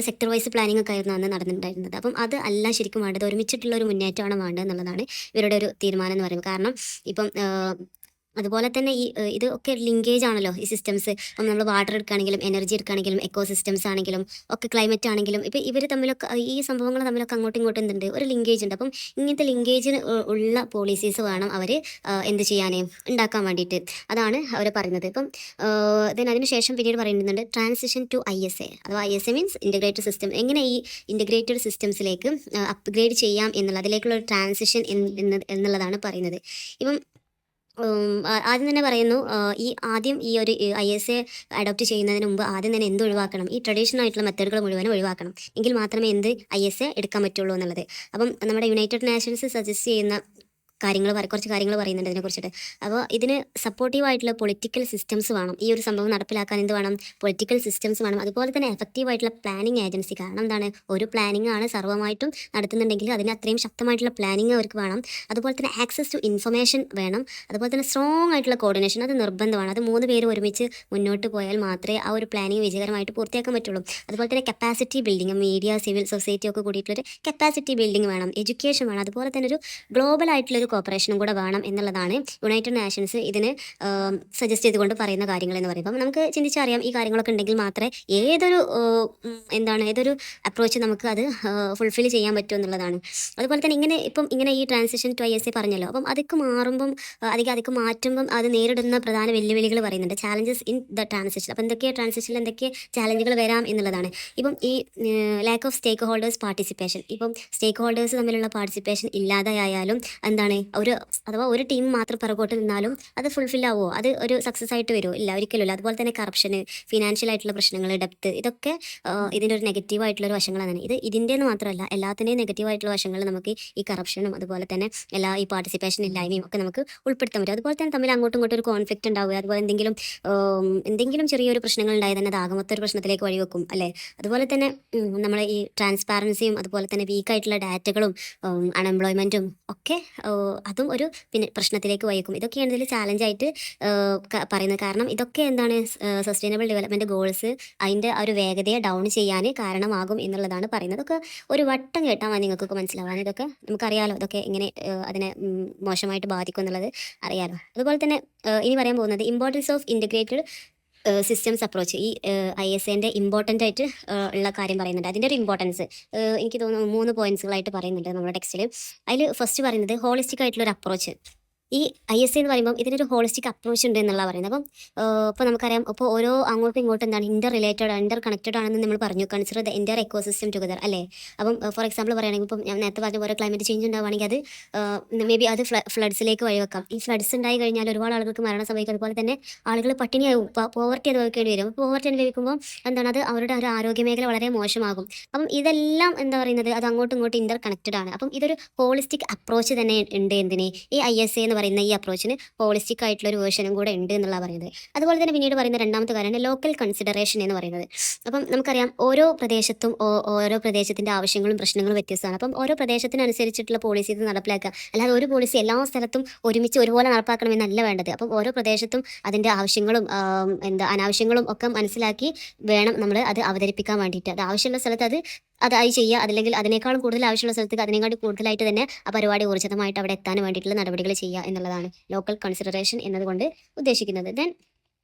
സെക്ടർ വൈസ് പ്ലാനിങ് ഒക്കെ ആയിരുന്നു അന്ന് നടന്നിട്ടുണ്ടായിരുന്നത്. അപ്പം അത് അല്ല ശരിക്കും വേണ്ടത്, ഒരുമിച്ചിട്ടുള്ള ഒരു മുന്നേറ്റമാണ് വേണ്ടത് എന്നുള്ളതാണ് ഇവരുടെ ഒരു തീരുമാനം എന്ന് പറയുന്നത്. കാരണം ഇപ്പം അതുപോലെ തന്നെ ഇതൊക്കെ ലിങ്കേജ് ആണല്ലോ ഈ സിസ്റ്റംസ്. ഇപ്പം നമ്മൾ വാട്ടർ എടുക്കുകയാണെങ്കിലും എനർജി എടുക്കുകയാണെങ്കിലും എക്കോ സിസ്റ്റംസ് ആണെങ്കിലും ഒക്കെ ക്ലൈമറ്റ് ആണെങ്കിലും ഇപ്പോൾ ഇവർ തമ്മിലൊക്കെ ഈ സംഭവങ്ങൾ തമ്മിലൊക്കെ അങ്ങോട്ടും ഇങ്ങോട്ടും എന്തുണ്ട്, ഒരു ലിങ്കേജ് ഉണ്ട്. അപ്പം ഇങ്ങനത്തെ ലിങ്കേജിന് ഉള്ള പോളിസീസ് വേണം അവർ എന്ത് ചെയ്യാൻ ഉണ്ടാക്കാൻ വേണ്ടിയിട്ട്. അതാണ് അവർ പറയുന്നത്. ഇപ്പം അതിന് ശേഷം പിന്നീട് പറയുന്നുണ്ട് ട്രാൻസിഷൻ ടു ISA. അഥവാ ISA മീൻസ് ഇൻ്റഗ്രേറ്റഡ് സിസ്റ്റം. എങ്ങനെ ഈ ഇൻ്റഗ്രേറ്റഡ് സിസ്റ്റംസിലേക്ക് അപ്ഗ്രേഡ് ചെയ്യാം അതിലേക്കുള്ള ഒരു ട്രാൻസിഷൻ എന്നുള്ളതാണ് പറയുന്നത്. ഇപ്പം ആദ്യം തന്നെ പറയുന്നു, ആദ്യം ഈ ഒരു ISA അഡോപ്റ്റ് ചെയ്യുന്നതിന് മുമ്പ് ആദ്യം തന്നെ എന്ത് ഒഴിവാക്കണം, ഈ ട്രഡീഷണൽ ആയിട്ടുള്ള മെത്തേഡുകൾ മുഴുവനും ഒഴിവാക്കണം. എങ്കിൽ മാത്രമേ ISA എടുക്കാൻ പറ്റുള്ളൂ എന്നുള്ളത്. അപ്പം നമ്മുടെ യുണൈറ്റഡ് നേഷൻസ് സജസ്റ്റ് ചെയ്യുന്ന കുറച്ച് കാര്യങ്ങൾ പറയുന്നുണ്ട് ഇതിനെക്കുറിച്ചിട്ട്. അപ്പോൾ ഇതിന് സപ്പോർട്ടീവായിട്ടുള്ള പൊളിറ്റിക്കൽ സിസ്റ്റംസ് വേണം. ഈ ഒരു സംഭവം നടപ്പിലാക്കാൻ എന്ത് വേണം, പൊളിറ്റിക്കൽ സിസ്റ്റംസ് വേണം. അതുപോലെ തന്നെ എഫക്റ്റീവായിട്ടുള്ള പ്ലാനിങ് ഏജൻസി. കാരണം എന്താണ്, ഒരു പ്ലാനിങ് ആണ് സർവ്വമായിട്ടും നടത്തുന്നുണ്ടെങ്കിൽ അതിന് അത്രയും ശക്തമായിട്ടുള്ള പ്ലാനിങ് അവർക്ക് വേണം. അതുപോലെ തന്നെ ആക്സസ് ടു ഇൻഫർമേഷൻ വേണം. അതുപോലെ തന്നെ സ്ട്രോങ് ആയിട്ടുള്ള കോർഡിനേഷൻ, അത് നിർബന്ധമാണ്. അത് 3 പേര് ഒരുമിച്ച് മുന്നോട്ട് പോയാൽ മാത്രമേ ആ ഒരു പ്ലാനിങ് വിജയകരമായിട്ട് പൂർത്തിയാക്കാൻ പറ്റുള്ളൂ. അതുപോലെ തന്നെ capacity building, media, civil society ഒക്കെ കൂടിയിട്ടുള്ളൊരു കപ്പാസിറ്റി ബിൽഡിങ് വേണം. എഡ്യൂക്കേഷൻ വേണം. അതുപോലെ തന്നെ ഒരു ഗ്ലോബൽ ആയിട്ടുള്ളൊരു കോപ്പറേഷനും കൂടെ വേണം എന്നുള്ളതാണ് യുണൈറ്റഡ് നാഷൻസ് ഇതിന് സജസ്റ്റ് ചെയ്തുകൊണ്ട് പറയുന്ന കാര്യങ്ങൾ എന്ന് പറയുമ്പോൾ നമുക്ക് ചിന്തിച്ചറിയാം ഈ കാര്യങ്ങളൊക്കെ ഉണ്ടെങ്കിൽ മാത്രമേ ഏതൊരു ഏതൊരു അപ്രോച്ച് നമുക്ക് അത് ഫുൾഫിൽ ചെയ്യാൻ പറ്റും എന്നുള്ളതാണ്. അതുപോലെ തന്നെ ഇങ്ങനെ ഈ ട്രാൻസിഷൻ ടു ISA പറഞ്ഞല്ലോ. അപ്പം അതൊക്കെ മാറുമ്പം അതൊക്കെ മാറ്റുമ്പം അത് നേരിടുന്ന പ്രധാന വെല്ലുവിളികൾ പറയുന്നുണ്ട്. Challenges in the transition. അപ്പം ട്രാൻസിഷനിൽ എന്തൊക്കെ ചാലഞ്ചുകൾ വരാം എന്നുള്ളതാണ്. ഇപ്പം ഈ lack of stakeholders participation. ഇപ്പം സ്റ്റേക്ക് ഹോൾഡേഴ്സ് തമ്മിലുള്ള പാർട്ടിസിപ്പേഷൻ ഇല്ലാതെയായാലും അഥവാ ഒരു ടീം മാത്രം പുറകോട്ട് നിന്നാലും അത് ഫുൾഫിൽ ആവുമോ, അത് ഒരു സക്സസ് ആയിട്ട് വരുമോ? ഇല്ല, ഒരിക്കലുമില്ല. അതുപോലെ തന്നെ കറപ്ഷന്, ഫിനാൻഷ്യൽ ആയിട്ടുള്ള പ്രശ്നങ്ങൾ, ഡെപ്ത്, ഇതൊക്കെ ഇതിൻ്റെ ഒരു നെഗറ്റീവ് ആയിട്ടുള്ള ഒരു വശങ്ങളാണ്. ഇതിൻ്റെന്ന് മാത്രമല്ല എല്ലാത്തിൻ്റെയും നെഗറ്റീവ് ആയിട്ടുള്ള വശങ്ങൾ നമുക്ക് ഈ കറപ്ഷനും അതുപോലെ തന്നെ ഈ പാർട്ടിസിപ്പേഷൻ ഇല്ലായ്മയും ഒക്കെ നമുക്ക് ഉൾപ്പെടുത്താൻ പറ്റും. അതുപോലെ തന്നെ തമ്മിൽ അങ്ങോട്ടും ഇങ്ങോട്ടും ഒരു കോൺഫ്ലിക്റ്റ് ഉണ്ടാവുക, അതുപോലെ എന്തെങ്കിലും ചെറിയൊരു പ്രശ്നങ്ങൾ ഉണ്ടായി തന്നെ അത് ആകെ മൊത്തം ഒരു പ്രശ്നത്തിലേക്ക് വഴിവെക്കും അല്ലേ. അതുപോലെ തന്നെ നമ്മളെ ഈ ട്രാൻസ്പാരൻസിയും അതുപോലെ തന്നെ വീക്കായിട്ടുള്ള ഡാറ്റകളും അൺഎംപ്ലോയ്മെൻറ്റും ഒക്കെ അതും ഒരു പ്രശ്നത്തിലേക്ക് വഹിക്കും. ഇതൊക്കെയാണ് ഇതിൽ ചാലഞ്ചായിട്ട് പറയുന്നത്. കാരണം ഇതൊക്കെ സസ്റ്റൈനബിൾ ഡെവലപ്മെൻറ്റ് ഗോൾസ് അതിൻ്റെ ആ ഒരു വേഗതയെ ഡൗൺ ചെയ്യാൻ കാരണമാകും എന്നുള്ളതാണ് പറയുന്നത്. ഇതൊക്കെ ഒരു വട്ടം കേട്ടാൽ മതി നിങ്ങൾക്കൊക്കെ മനസ്സിലാവാൻ. ഇതൊക്കെ നമുക്കറിയാലോ, ഇതൊക്കെ എങ്ങനെ അതിനെ മോശമായിട്ട് ബാധിക്കും എന്നുള്ളത് അറിയാലോ. അതുപോലെ തന്നെ ഇനി പറയാൻ പോകുന്നത് importance of integrated systems approach. ഈ ISAൻ്റെ ഇമ്പോർട്ടൻ്റ് ആയിട്ട് ഉള്ള കാര്യം പറയുന്നുണ്ട്. അതിൻ്റെ ഒരു ഇമ്പോർട്ടൻസ് എനിക്ക് തോന്നുന്നു 3 പോയിന്റ്സുകളായിട്ട് പറയുന്നുണ്ട് നമ്മുടെ ടെക്സ്റ്റിൽ. അതിൽ ഫസ്റ്റ് പറയുന്നത് ഹോളിസ്റ്റിക് ആയിട്ടുള്ളൊരു അപ്രോച്ച്. ഈ ISA എന്ന് പറയുമ്പോൾ ഇതിനൊരു ഹോളിസ്റ്റിക് അപ്രോച്ച് ഉണ്ട് എന്നുള്ള പറയുന്നത്. അപ്പം ഇപ്പോൾ നമുക്കറിയാം, ഇപ്പോൾ ഓരോ അങ്ങോട്ടും ഇങ്ങോട്ടും ഇന്റർ കണക്റ്റഡ് ആണെന്ന് നമ്മൾ പറഞ്ഞു. Consider the enter ecosystem together അല്ലേ. അപ്പം ഫോർ എക്സാമ്പിൾ പറയുകയാണെങ്കിൽ ഇപ്പം ഞാൻ നേരത്തെ പറഞ്ഞ പോലെ ക്ലൈമറ്റ് ചേഞ്ച് ഉണ്ടാവുകയാണെങ്കിൽ അത് മേ ബി അത് ഫ്ലഡ്സിലേക്ക് വഴിവെക്കാം. ഈ ഫ്ലഡ്സ് ഉണ്ടായി കഴിഞ്ഞാൽ ഒരുപാട് ആളുകൾക്ക് മരണം സംഭവിക്കും. അതുപോലെ തന്നെ ആളുകൾ പട്ടിണിയാവും, പോവർട്ടി അനുഭവിക്കേണ്ടി വരും. പോവർട്ടി അനുഭവിക്കുമ്പോൾ അത് അവരുടെ ഒരു ആരോഗ്യ മേഖല വളരെ മോശമാകും. അപ്പം ഇതെല്ലാം അത് അങ്ങോട്ടും ഇങ്ങോട്ടും ഇന്റർ കണക്റ്റഡ് ആണ്. അപ്പം ഇതൊരു ഹോളിസ്റ്റിക് അപ്രോച്ച് തന്നെ ഉണ്ട്. ഈ ISA എന്ന് പറയുന്ന ഈ അപ്രോച്ചിന് ഹോളിസ്റ്റിക് ആയിട്ടുള്ള ഒരു വേർഷനും കൂടെ ഉണ്ട് എന്നുള്ള പറയുന്നത്. അതുപോലെ തന്നെ പിന്നീട് പറയുന്ന രണ്ടാമത്തെ കാര്യമാണ് ലോക്കൽ കൺസിഡറേഷൻ എന്ന് പറയുന്നത്. അപ്പം നമുക്കറിയാം ഓരോ പ്രദേശത്തും ഓരോ പ്രദേശത്തിൻ്റെ ആവശ്യങ്ങളും പ്രശ്നങ്ങളും വ്യത്യസ്തമാണ്. അപ്പം ഓരോ പ്രദേശത്തിനനുസരിച്ചിട്ടുള്ള പോളിസി ഇത് നടപ്പിലാക്കുക. അല്ലാതെ ഒരു പോളിസി എല്ലാ സ്ഥലത്തും ഒരുമിച്ച് ഒരുപോലെ നടപ്പാക്കണമെന്നല്ല വേണ്ടത്. അപ്പം ഓരോ പ്രദേശത്തും അതിൻ്റെ ആവശ്യങ്ങളും അനാവശ്യങ്ങളും ഒക്കെ മനസ്സിലാക്കി വേണം നമ്മൾ അത് അവതരിപ്പിക്കാൻ വേണ്ടിയിട്ട്. അത് ആവശ്യമുള്ള സ്ഥലത്ത് അതായി ചെയ്യുക, അതല്ലെങ്കിൽ അതിനേക്കാളും കൂടുതൽ ആവശ്യമുള്ള സ്ഥലത്തേക്ക് അതിനേക്കാളും കൂടുതലായിട്ട് തന്നെ ആ പരിപാടി ഊർജിതമായിട്ട് അവിടെ എത്താൻ വേണ്ടിയിട്ടുള്ള നടപടികൾ ചെയ്യുക എന്നുള്ളതാണ് ലോക്കൽ കൺസിഡറേഷൻ എന്നതുകൊണ്ട് ഉദ്ദേശിക്കുന്നത്. ദെൻ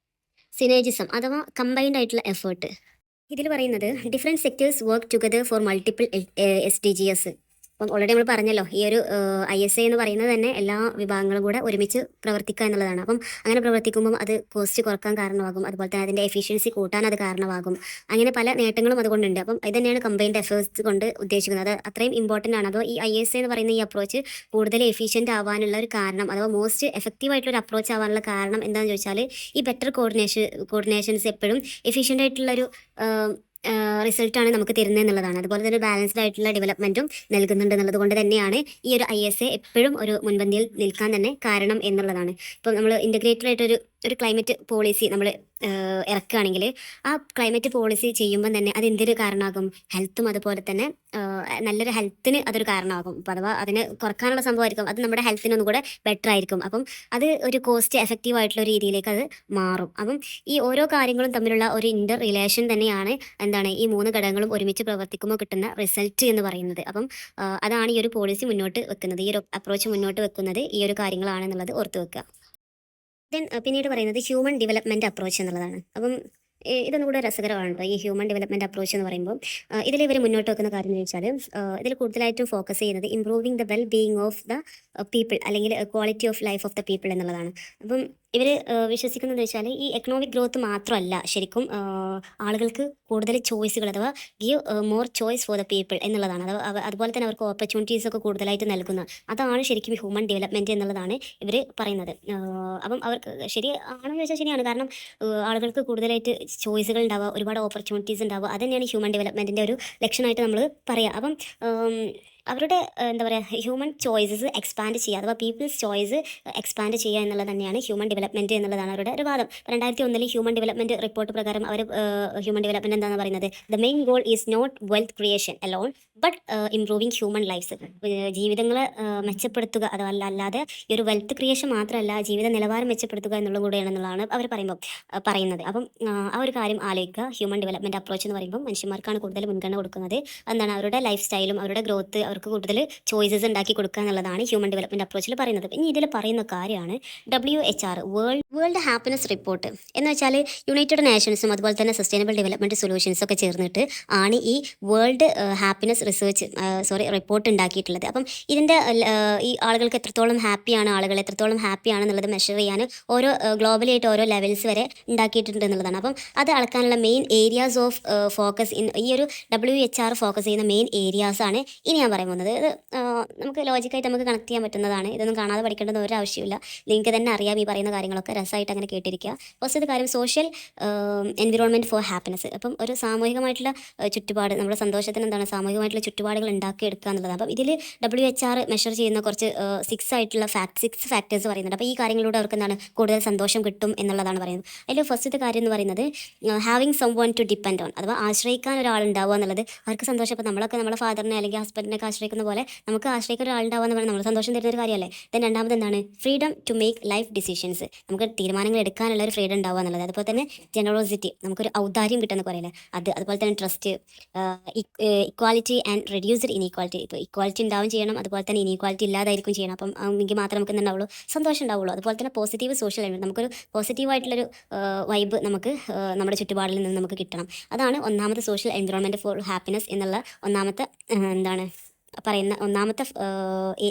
സിനേജിസം അഥവാ കമ്പൈൻഡ് ആയിട്ടുള്ള എഫേർട്ട്. ഇതിൽ പറയുന്നത് different sectors work together for multiple SDGs. അപ്പം ഓൾറെഡി നമ്മൾ പറഞ്ഞല്ലോ, ഈ ഒരു ISA എന്ന് പറയുന്നത് തന്നെ എല്ലാ വിഭാഗങ്ങളും കൂടെ ഒരുമിച്ച് പ്രവർത്തിക്കുക എന്നുള്ളതാണ്. അപ്പം അങ്ങനെ പ്രവർത്തിക്കുമ്പം അത് കോസ്റ്റ് കുറക്കാൻ കാരണമാകും, അതുപോലെ തന്നെ അതിൻ്റെ എഫിഷ്യൻസി കൂട്ടാൻ അത് കാരണമാകും. അങ്ങനെ പല നേട്ടങ്ങളും അതുകൊണ്ടുണ്ട്. അപ്പം ഇത് തന്നെയാണ് കമ്പൈൻഡ് എഫേർട്സ് കൊണ്ട് ഉദ്ദേശിക്കുന്നത്. അത് അത്രയും ഇമ്പോർട്ടൻ്റ് ആണ്. അതോ ഈ ISA എന്ന് പറയുന്ന ഈ അപ്രോച്ച് കൂടുതൽ എഫിഷ്യൻ്റ് ആവാനുള്ള ഒരു കാരണം, അഥവാ മോസ്റ്റ് എഫക്റ്റീവ് ആയിട്ടുള്ള ഒരു അപ്രോച്ച് ആവാനുള്ള കാരണം എന്താണെന്ന് ചോദിച്ചാൽ ഈ ബെറ്റർ കോർഡിനേഷൻസ് എപ്പോഴും എഫിഷ്യൻ്റ് ആയിട്ടുള്ളൊരു റിസൾട്ടാണ് നമുക്ക് തരുന്നത് എന്നുള്ളതാണ്. അതുപോലെ തന്നെ ബാലൻസ്ഡ് ആയിട്ടുള്ള ഡെവലപ്മെൻറ്റും നൽകുന്നുണ്ട് എന്നുള്ളത് കൊണ്ട് തന്നെയാണ് ഈ ഒരു ISA എപ്പോഴും ഒരു മുൻപന്തിയിൽ നിൽക്കാൻ തന്നെ കാരണം എന്നുള്ളതാണ്. ഇപ്പം നമ്മൾ ഇൻ്റഗ്രേറ്റഡ് ആയിട്ടൊരു ക്ലൈമറ്റ് പോളിസി നമ്മൾ ഇറക്കുകയാണെങ്കിൽ ആ ക്ലൈമറ്റ് പോളിസി ചെയ്യുമ്പം തന്നെ അത് എന്തൊരു കാരണമാകും, ഹെൽത്തും അതുപോലെ തന്നെ നല്ലൊരു ഹെൽത്തിന് അതൊരു കാരണമാകും. അപ്പോൾ അഥവാ അതിന് കുറക്കാനുള്ള സംഭവമായിരിക്കും, അത് നമ്മുടെ ഹെൽത്തിനൊന്നും കൂടെ ബെറ്റർ ആയിരിക്കും. അപ്പം അത് ഒരു കോസ്റ്റ് എഫക്റ്റീവ് ആയിട്ടുള്ള ഒരു രീതിയിലേക്ക് അത് മാറും. അപ്പം ഈ ഓരോ കാര്യങ്ങളും തമ്മിലുള്ള ഒരു ഇൻ്റർ റിലേഷൻ തന്നെയാണ് ഈ 3 ഘടകങ്ങളും ഒരുമിച്ച് പ്രവർത്തിക്കുമ്പോൾ കിട്ടുന്ന റിസൾട്ട് എന്ന് പറയുന്നത്. അപ്പം അതാണ് ഈ ഒരു പോളിസി മുന്നോട്ട് വെക്കുന്നത്, ഈ ഒരു അപ്രോച്ച് മുന്നോട്ട് വെക്കുന്നത് ഈ ഒരു കാര്യങ്ങളാണെന്നുള്ളത് ഓർത്ത് വെക്കുക. ദെൻ പിന്നീട് പറയുന്നത് ഹ്യൂമൻ ഡെവലപ്മെൻറ്റ് അപ്രോച്ച് എന്നുള്ളതാണ്. അപ്പം ഇതൊന്നും കൂടെ രസകരമാണ് ഈ ഹ്യൂമൻ ഡെവലപ്മെൻറ്റ് അപ്രോച്ച് എന്ന് പറയുമ്പോൾ. ഇതിൽ ഇവർ മുന്നോട്ട് വെക്കുന്ന കാര്യം എന്ന് വെച്ചാൽ ഇതിൽ കൂടുതലായിട്ടും ഫോക്കസ് ചെയ്യുന്നത് improving the well being of the people, അല്ലെങ്കിൽ quality of life of the people എന്നുള്ളതാണ്. അപ്പം ഇവർ വിശ്വസിക്കുന്നത് വെച്ചാൽ ഈ എക്കണോമിക് ഗ്രോത്ത് മാത്രമല്ല ശരിക്കും ആളുകൾക്ക് കൂടുതൽ ചോയ്സുകൾ, അഥവാ give more choice for the people എന്നുള്ളതാണ്. അതുപോലെ തന്നെ അവർക്ക് ഓപ്പർച്യൂണിറ്റീസ് ഒക്കെ കൂടുതലായിട്ട് നൽകുന്ന അതാണ് ശരിക്കും ഹ്യൂമൻ ഡെവലപ്മെൻറ്റ് എന്നുള്ളതാണ് ഇവർ പറയുന്നത്. അപ്പം അവർക്ക് ശരിയാണെന്ന് ചോദിച്ചാൽ ശരിയാണ്. കാരണം ആളുകൾക്ക് കൂടുതലായിട്ട് ചോയ്സുകൾ ഉണ്ടാവുക, ഒരുപാട് ഓപ്പർച്യൂണിറ്റീസ് ഉണ്ടാവുക, അത് തന്നെയാണ് ഹ്യൂമൻ ഡെവലപ്മെൻറ്റിൻ്റെ ഒരു ലക്ഷണമായിട്ട് നമ്മൾ പറയുക. അപ്പം അവരുടെ ഹ്യൂമൻ ചോയ്സസ് എക്സ്പാൻഡ് ചെയ്യുക, അഥവാ പീപ്പിൾസ് ചോയ്സ് എക്സ്പാൻഡ് ചെയ്യുക എന്നുള്ളത് തന്നെയാണ് ഹ്യൂമൻ ഡെവലപ്മെൻറ്റ് എന്നുള്ളതാണ് അവരുടെ ഒരു വാദം. 2001 ഹ്യൂമൻ ഡെവലപ്മെൻറ്റ് റിപ്പോർട്ട് പ്രകാരം അവർ ഹ്യൂമൻ ഡെവലപ്മെൻറ്റ് എന്താണെന്ന് പറയുന്നത്, the main goal is not wealth creation alone but improving human lifes. ജീവിതങ്ങളെ മെച്ചപ്പെടുത്തുക, അല്ലാതെ ഈ ഒരു വെൽത്ത് ക്രിയേഷൻ മാത്രമല്ല, ജീവിത നിലവാരം മെച്ചപ്പെടുത്തുക എന്നുള്ളത് കൂടെയാണെന്നുള്ളതാണ് അവർ പറയുന്നത്. അപ്പം ആ ഒരു കാര്യം ആലോചിക്കുക. ഹ്യൂമൻ ഡെവലപ്മെൻറ്റ് അപ്രോച്ച് എന്ന് പറയുമ്പോൾ മനുഷ്യന്മാർക്കാണ് കൂടുതൽ മുൻഗണന കൊടുക്കുന്നത്. അവരുടെ ലൈഫ് സ്റ്റൈലും അവരുടെ ഗ്രോത്ത്, അവർക്ക് അവർക്ക് കൂടുതൽ ചോയ്സസ് ഉണ്ടാക്കി കൊടുക്കുക എന്നുള്ളതാണ് ഹ്യൂമൻ ഡെവലപ്മെൻറ്റ് അപ്രോച്ചിൽ പറയുന്നത്. ഇനി ഇതിൽ പറയുന്ന കാര്യമാണ് WHR വേൾഡ് ഹാപ്പിനെസ് റിപ്പോർട്ട് എന്ന് വെച്ചാൽ യുണൈറ്റഡ് നേഷൻസും അതുപോലെ തന്നെ സസ്റ്റൈനബിൾ ഡെവലപ്മെൻറ്റ് സൊല്യൂഷൻസും ഒക്കെ ചേർന്നിട്ട് ആണ് ഈ വേൾഡ് ഹാപ്പിനെസ് റിപ്പോർട്ട് ഉണ്ടാക്കിയിട്ടുള്ളത്. അപ്പം ഇതിൻ്റെ ഈ ആളുകൾക്ക് എത്രത്തോളം ഹാപ്പിയാണ്, ആളുകൾ എത്രത്തോളം ഹാപ്പിയാണ് എന്നുള്ളത് മെഷർ ചെയ്യാൻ ഓരോ ഗ്ലോബലായിട്ട് ഓരോ ലെവൽസ് വരെ ഉണ്ടാക്കിയിട്ടുണ്ട് എന്നുള്ളതാണ്. അപ്പം അത് അളക്കാനുള്ള മെയിൻ ഏരിയാസ് ഓഫ് ഫോക്കസ് ഈ ഒരു WHR ഫോക്കസ് ചെയ്യുന്ന മെയിൻ ഏരിയാസാണ് ഇനി ഞാൻ പറയാൻ പോകുന്നത്. ഇത് നമുക്ക് ലോജിക്കായിട്ട് നമുക്ക് കണക്ട് ചെയ്യാൻ പറ്റുന്നതാണ്. ഇതൊന്നും കാണാതെ പഠിക്കേണ്ടെന്ന് ഒരു ആവശ്യമില്ല. നിങ്ങൾക്ക് തന്നെ അറിയാം ഈ പറയുന്ന കാര്യങ്ങളൊക്കെ. രസമായിട്ട് അങ്ങനെ കേട്ടിരിക്കുക. ഫസ്റ്റത്തെ കാര്യം സോഷ്യൽ എൻവിറോൺമെൻറ്റ് ഫോർ ഹാപ്പിനെസ്. അപ്പം ഒരു സാമൂഹികമായിട്ടുള്ള ചുറ്റുപാട്, നമ്മുടെ സന്തോഷത്തിന് എന്താണ് സാമൂഹികമായിട്ടുള്ള ചുറ്റുപാടുകൾ ഉണ്ടാക്കിയെടുക്കുക എന്നുള്ളതാണ്. അപ്പം ഇതിൽ WHR മെഷർ ചെയ്യുന്ന കുറച്ച് 6 ഫാക്ടേഴ്സ് പറയുന്നുണ്ട്. അപ്പോൾ ഈ കാര്യങ്ങളിലൂടെ അവർക്ക് എന്താണ് കൂടുതൽ സന്തോഷം കിട്ടും എന്നുള്ളതാണ് പറയുന്നത്. അതിൽ ഫസ്റ്റത്തെ കാര്യം എന്ന് പറയുന്നത് having someone to depend on, അഥവാ ആശ്രയിക്കാൻ ഒരാളുണ്ടാവുക എന്നുള്ളത് അവർക്ക് സന്തോഷം. ഇപ്പോൾ നമ്മളൊക്കെ നമ്മുടെ ഫാദറിനെ അല്ലെങ്കിൽ ഹസ്ബൻഡിനൊക്കെ ആശ്രയിക്കുന്ന പോലെ നമുക്ക് ആശ്രയിക്കാൻ ഒരാളുണ്ടാവുക എന്ന് പറഞ്ഞാൽ നമ്മൾ സന്തോഷം തരുന്ന ഒരു കാര്യമല്ലേ. ദെൻ രണ്ടാമത് എന്താണ് freedom to make life decisions, നമുക്ക് തീരുമാനങ്ങൾ എടുക്കാനുള്ള ഒരു ഫ്രീഡം ഉണ്ടാവുക എന്നുള്ളത്. അതുപോലെ തന്നെ ജനറോസിറ്റി, നമുക്കൊരു ഔദാര്യം കിട്ടുന്ന പറയില്ലേ അത്. അതുപോലെ തന്നെ trust, equality and reduced inequality. ഇപ്പോൾ ഇക്വാലിറ്റി ഉണ്ടാവും ചെയ്യണം, അതുപോലെ തന്നെ ഇനീക്വാലിറ്റി ഇല്ലാതായിരിക്കും ചെയ്യണം. അപ്പം എങ്കിൽ മാത്രമേ നമുക്ക് ഉണ്ടാവുള്ളൂ സന്തോഷം ഉണ്ടാവുള്ളൂ. അതുപോലെ തന്നെ പോസിറ്റീവ് സോഷ്യൽ എൻവയോൺമെൻറ്റ്, നമുക്കൊരു പോസിറ്റീവായിട്ടുള്ളൊരു വൈബ് നമുക്ക് നമ്മുടെ ചുറ്റുപാടിൽ നിന്ന് നമുക്ക് കിട്ടണം. അതാണ് ഒന്നാമത്തെ സോഷ്യൽ എൻവയോൺമെൻറ്റ് ഫോർ ഹാപ്പിനെസ് എന്നുള്ള ഒന്നാമത്തെ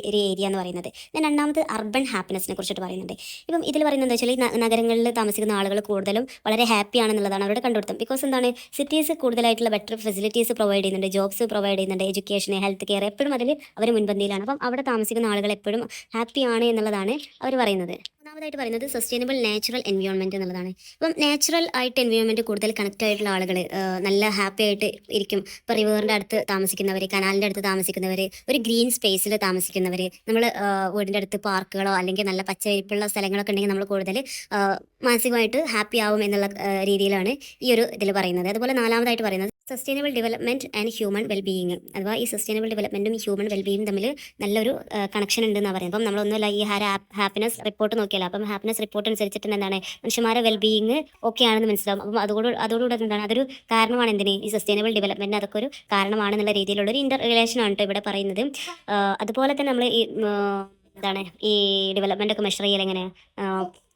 ഒരു ഏരിയ എന്ന് പറയുന്നത്. ഞാൻ രണ്ടാമത് അർബൻ ഹാപ്പിനെസ്സിനെ കുറിച്ചിട്ട് പറയുന്നുണ്ട്. ഇപ്പം ഇതിൽ പറയുന്നത് എന്താ വെച്ചാൽ ഈ നഗരങ്ങളിൽ താമസിക്കുന്ന ആളുകൾ കൂടുതലും വളരെ ഹാപ്പി ആണെന്നുള്ളതാണ് അവരുടെ കണ്ടുപിടുത്തം. ബിക്കോസ് എന്താണ് സിറ്റീസ് കൂടുതലായിട്ടുള്ള ബെറ്റർ ഫെസിലിറ്റീസ് പ്രൊവൈഡ് ചെയ്യുന്നുണ്ട്, ജോബ്സ് പ്രൊവൈഡ് ചെയ്യുന്നുണ്ട്, എഡ്യൂക്കേഷൻ, ഹെൽത്ത് കെയർ എപ്പോഴും അതിൽ അവർ മുൻപന്തിയിലാണ്. അപ്പം അവിടെ താമസിക്കുന്ന ആളുകൾ എപ്പോഴും ഹാപ്പിയാണ് എന്നുള്ളതാണ് അവർ പറയുന്നത്. ഒന്നാമതായിട്ട് പറയുന്നത് സസ്റ്റൈനബിൾ നാച്ചുറൽ എൻവയോൺമെൻറ്റ് എന്നുള്ളതാണ്. ഇപ്പം നാച്ചുറൽ ആയിട്ട് എൻവയോൺമെൻറ്റ് കൂടുതൽ കണക്റ്റ് ആയിട്ടുള്ള ആളുകൾ നല്ല ഹാപ്പി ആയിട്ട് ഇരിക്കും. ഇപ്പോൾ റിവറിൻ്റെ അടുത്ത് താമസിക്കുന്നവർ, കനാലിൻ്റെ അടുത്ത് താമസിക്കുന്നവർ, ഒരു ഗ്രീൻ സ്പേസിൽ താമസിക്കുന്നവർ, നമ്മൾ വീടിൻ്റെ അടുത്ത് പാർക്കുകളോ അല്ലെങ്കിൽ നല്ല പച്ചവിരിപ്പുള്ള സ്ഥലങ്ങളൊക്കെ ഉണ്ടെങ്കിൽ നമ്മൾ കൂടുതൽ മാനസികമായിട്ട് ഹാപ്പി ആവും എന്നുള്ള രീതിയിലാണ് ഈ ഒരു ഇതിൽ പറയുന്നത്. അതുപോലെ നാലാമതായിട്ട് പറയുന്നത് sustainable development and human wellbeing, അഥവാ ഈ സസ്റ്റൈനബിൾ ഡെവലപ്മെൻറ്റും ഹ്യൂമൻ വെൽബീയിങ് തമ്മിൽ നല്ലൊരു കണക്ഷൻ ഉണ്ടെന്ന് പറയുന്നത്. അപ്പം നമ്മളൊന്നുമല്ല ഈ ഹാപ്പിനെസ് റിപ്പോർട്ട് നോക്കിയാൽ, അപ്പം ഹാപ്പിനെസ് റിപ്പോർട്ട് അനുസരിച്ചിട്ട് എന്താണ് മനുഷ്യന്മാരെ വെൽബീയിങ് ഓക്കെ ആണെന്ന് മനസ്സിലാവും. അപ്പം അതോടുകൂടെ എന്താണ് അതൊരു കാരണമാണ് എന്തിന് ഈ സസ്റ്റൈനബിൾ ഡെവലപ്മെൻറ്റ് അതൊക്കെ ഒരു കാരണമാണെന്നുള്ള രീതിയിലുള്ളൊരു ഇൻ്റർ റിലേഷനാണ് കേട്ടോ ഇവിടെ പറയുന്നത്. അതുപോലെ തന്നെ നമ്മൾ ഈ ഡെവലപ്മെൻ്റ് ഒക്കെ മെഷർ ചെയ്യൽ എങ്ങനെ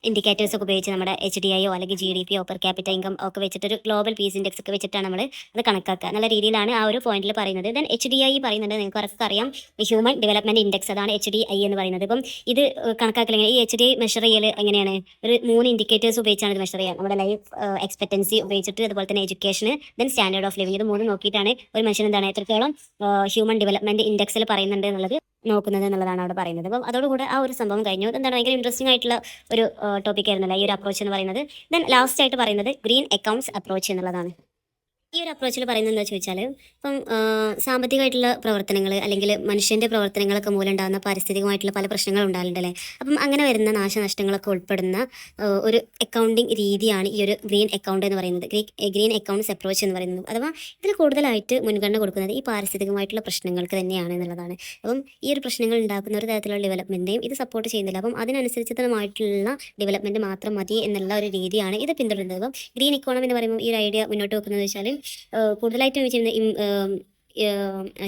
ഇൻഡിക്കേറ്റേഴ്സ് ഒക്കെ ഉപയോഗിച്ച് നമ്മുടെ HDI അല്ലെങ്കിൽ GDP പെർ ക്യാപിറ്റ ഇൻകം ഒക്കെ വെച്ചിട്ടൊരു ഗ്ലോബൽ പീസ് ഇൻഡെക്സ് ഒക്കെ വെച്ചിട്ടാണ് നമ്മൾ അത് കണക്കാക്കുക നല്ല രീതിയിലാണ് ആ ഒരു പോയിന്റിൽ പറയുന്നത്. ദെൻ HDI പറയുന്നുണ്ട്, നിങ്ങൾക്ക് അവർക്ക് അറിയാം ഹ്യൂമൻ ഡെവലപ്മെൻറ്റ് ഇൻഡെക്സ്, അതാണ് HDI എന്ന് പറയുന്നത്. ഇപ്പം ഇത് കണക്കാക്കൽ ഈ HDI മെഷർ ചെയ്യൽ എങ്ങനെയാണ്, ഒരു 3 ഇൻഡിക്കേറ്റേഴ്സ് ഉപയോഗിച്ചാണ് ഇത് മെഷർ ചെയ്യുക. നമ്മുടെ ലൈഫ് എക്സ്പെക്റ്റൻസി ഉപയോഗിച്ചിട്ട്, അതുപോലെ തന്നെ education, then standard of living, ഇത് 3 നോക്കിയിട്ടാണ് ഒരു മനുഷ്യൻ എത്രത്തോളം ഹ്യൂമൻ ഡെവലപ്മെൻറ്റ് ഇൻഡെക്സിൽ പറയുന്നുണ്ട് എന്നുള്ളത് നോക്കുന്നത് എന്നുള്ളതാണ് അവിടെ പറയുന്നത്. അപ്പം അതോടുകൂടെ ആ ഒരു സംഭവം കഴിഞ്ഞു. എന്താണ് ഭയങ്കര ഇൻട്രസ്റ്റിംഗ് ആയിട്ടുള്ള ഒരു ടോപ്പിക് ആയിരുന്നല്ലോ ഈ ഒരു അപ്രോച്ച് എന്ന് പറയുന്നത്. ദെൻ ലാസ്റ്റ് ആയിട്ട് പറയുന്നത് ഗ്രീൻ അക്കൗണ്ട്സ് അപ്രോച്ച് എന്നുള്ളതാണ്. ഈ ഒരു അപ്രോച്ചിൽ പറയുന്നത് എന്താ ചോദിച്ചാൽ, ഇപ്പം സാമ്പത്തികമായിട്ടുള്ള പ്രവർത്തനങ്ങൾ അല്ലെങ്കിൽ മനുഷ്യൻ്റെ പ്രവർത്തനങ്ങളൊക്കെ മൂലം ഉണ്ടാകുന്ന പാരിസ്ഥിതികമായിട്ടുള്ള പല പ്രശ്നങ്ങളും ഉണ്ടാകുന്നുണ്ടല്ലേ. അപ്പം അങ്ങനെ വരുന്ന നാശനഷ്ടങ്ങളൊക്കെ ഉൾപ്പെടുന്ന ഒരു അക്കൗണ്ടിങ് രീതിയാണ് ഈ ഒരു ഗ്രീൻ അക്കൗണ്ട് എന്ന് പറയുന്നത്, ഗ്രീൻ അക്കൗണ്ട്സ് അപ്രോച്ച് എന്ന് പറയുന്നത്. അഥവാ ഇതിൽ കൂടുതലായിട്ട് മുൻഗണന കൊടുക്കുന്നത് ഈ പാരിസ്ഥിതികമായിട്ടുള്ള പ്രശ്നങ്ങൾക്ക് തന്നെയാണ് എന്നുള്ളതാണ്. അപ്പം ഈ ഒരു പ്രശ്നങ്ങൾ ഉണ്ടാക്കുന്ന ഒരു തരത്തിലുള്ള ഡെവലപ്മെൻറ്റേയും ഇത് സപ്പോർട്ട് ചെയ്യുന്നില്ല. അപ്പം അതിനനുസരിച്ചിതമായിട്ടുള്ള ഡെവലപ്മെൻറ്റ് മാത്രം മതി എന്നുള്ള ഒരു രീതിയാണ് ഇത് പിന്തുടരുന്നത്. അപ്പം ഗ്രീൻ ഇക്കോണമി എന്ന് പറയുമ്പോൾ ഈ ഒരു ഐഡിയ മുന്നോട്ട് വെക്കുന്നത് വെച്ചാൽ കൂടുതലായിട്ടും വെച്ചിരുന്ന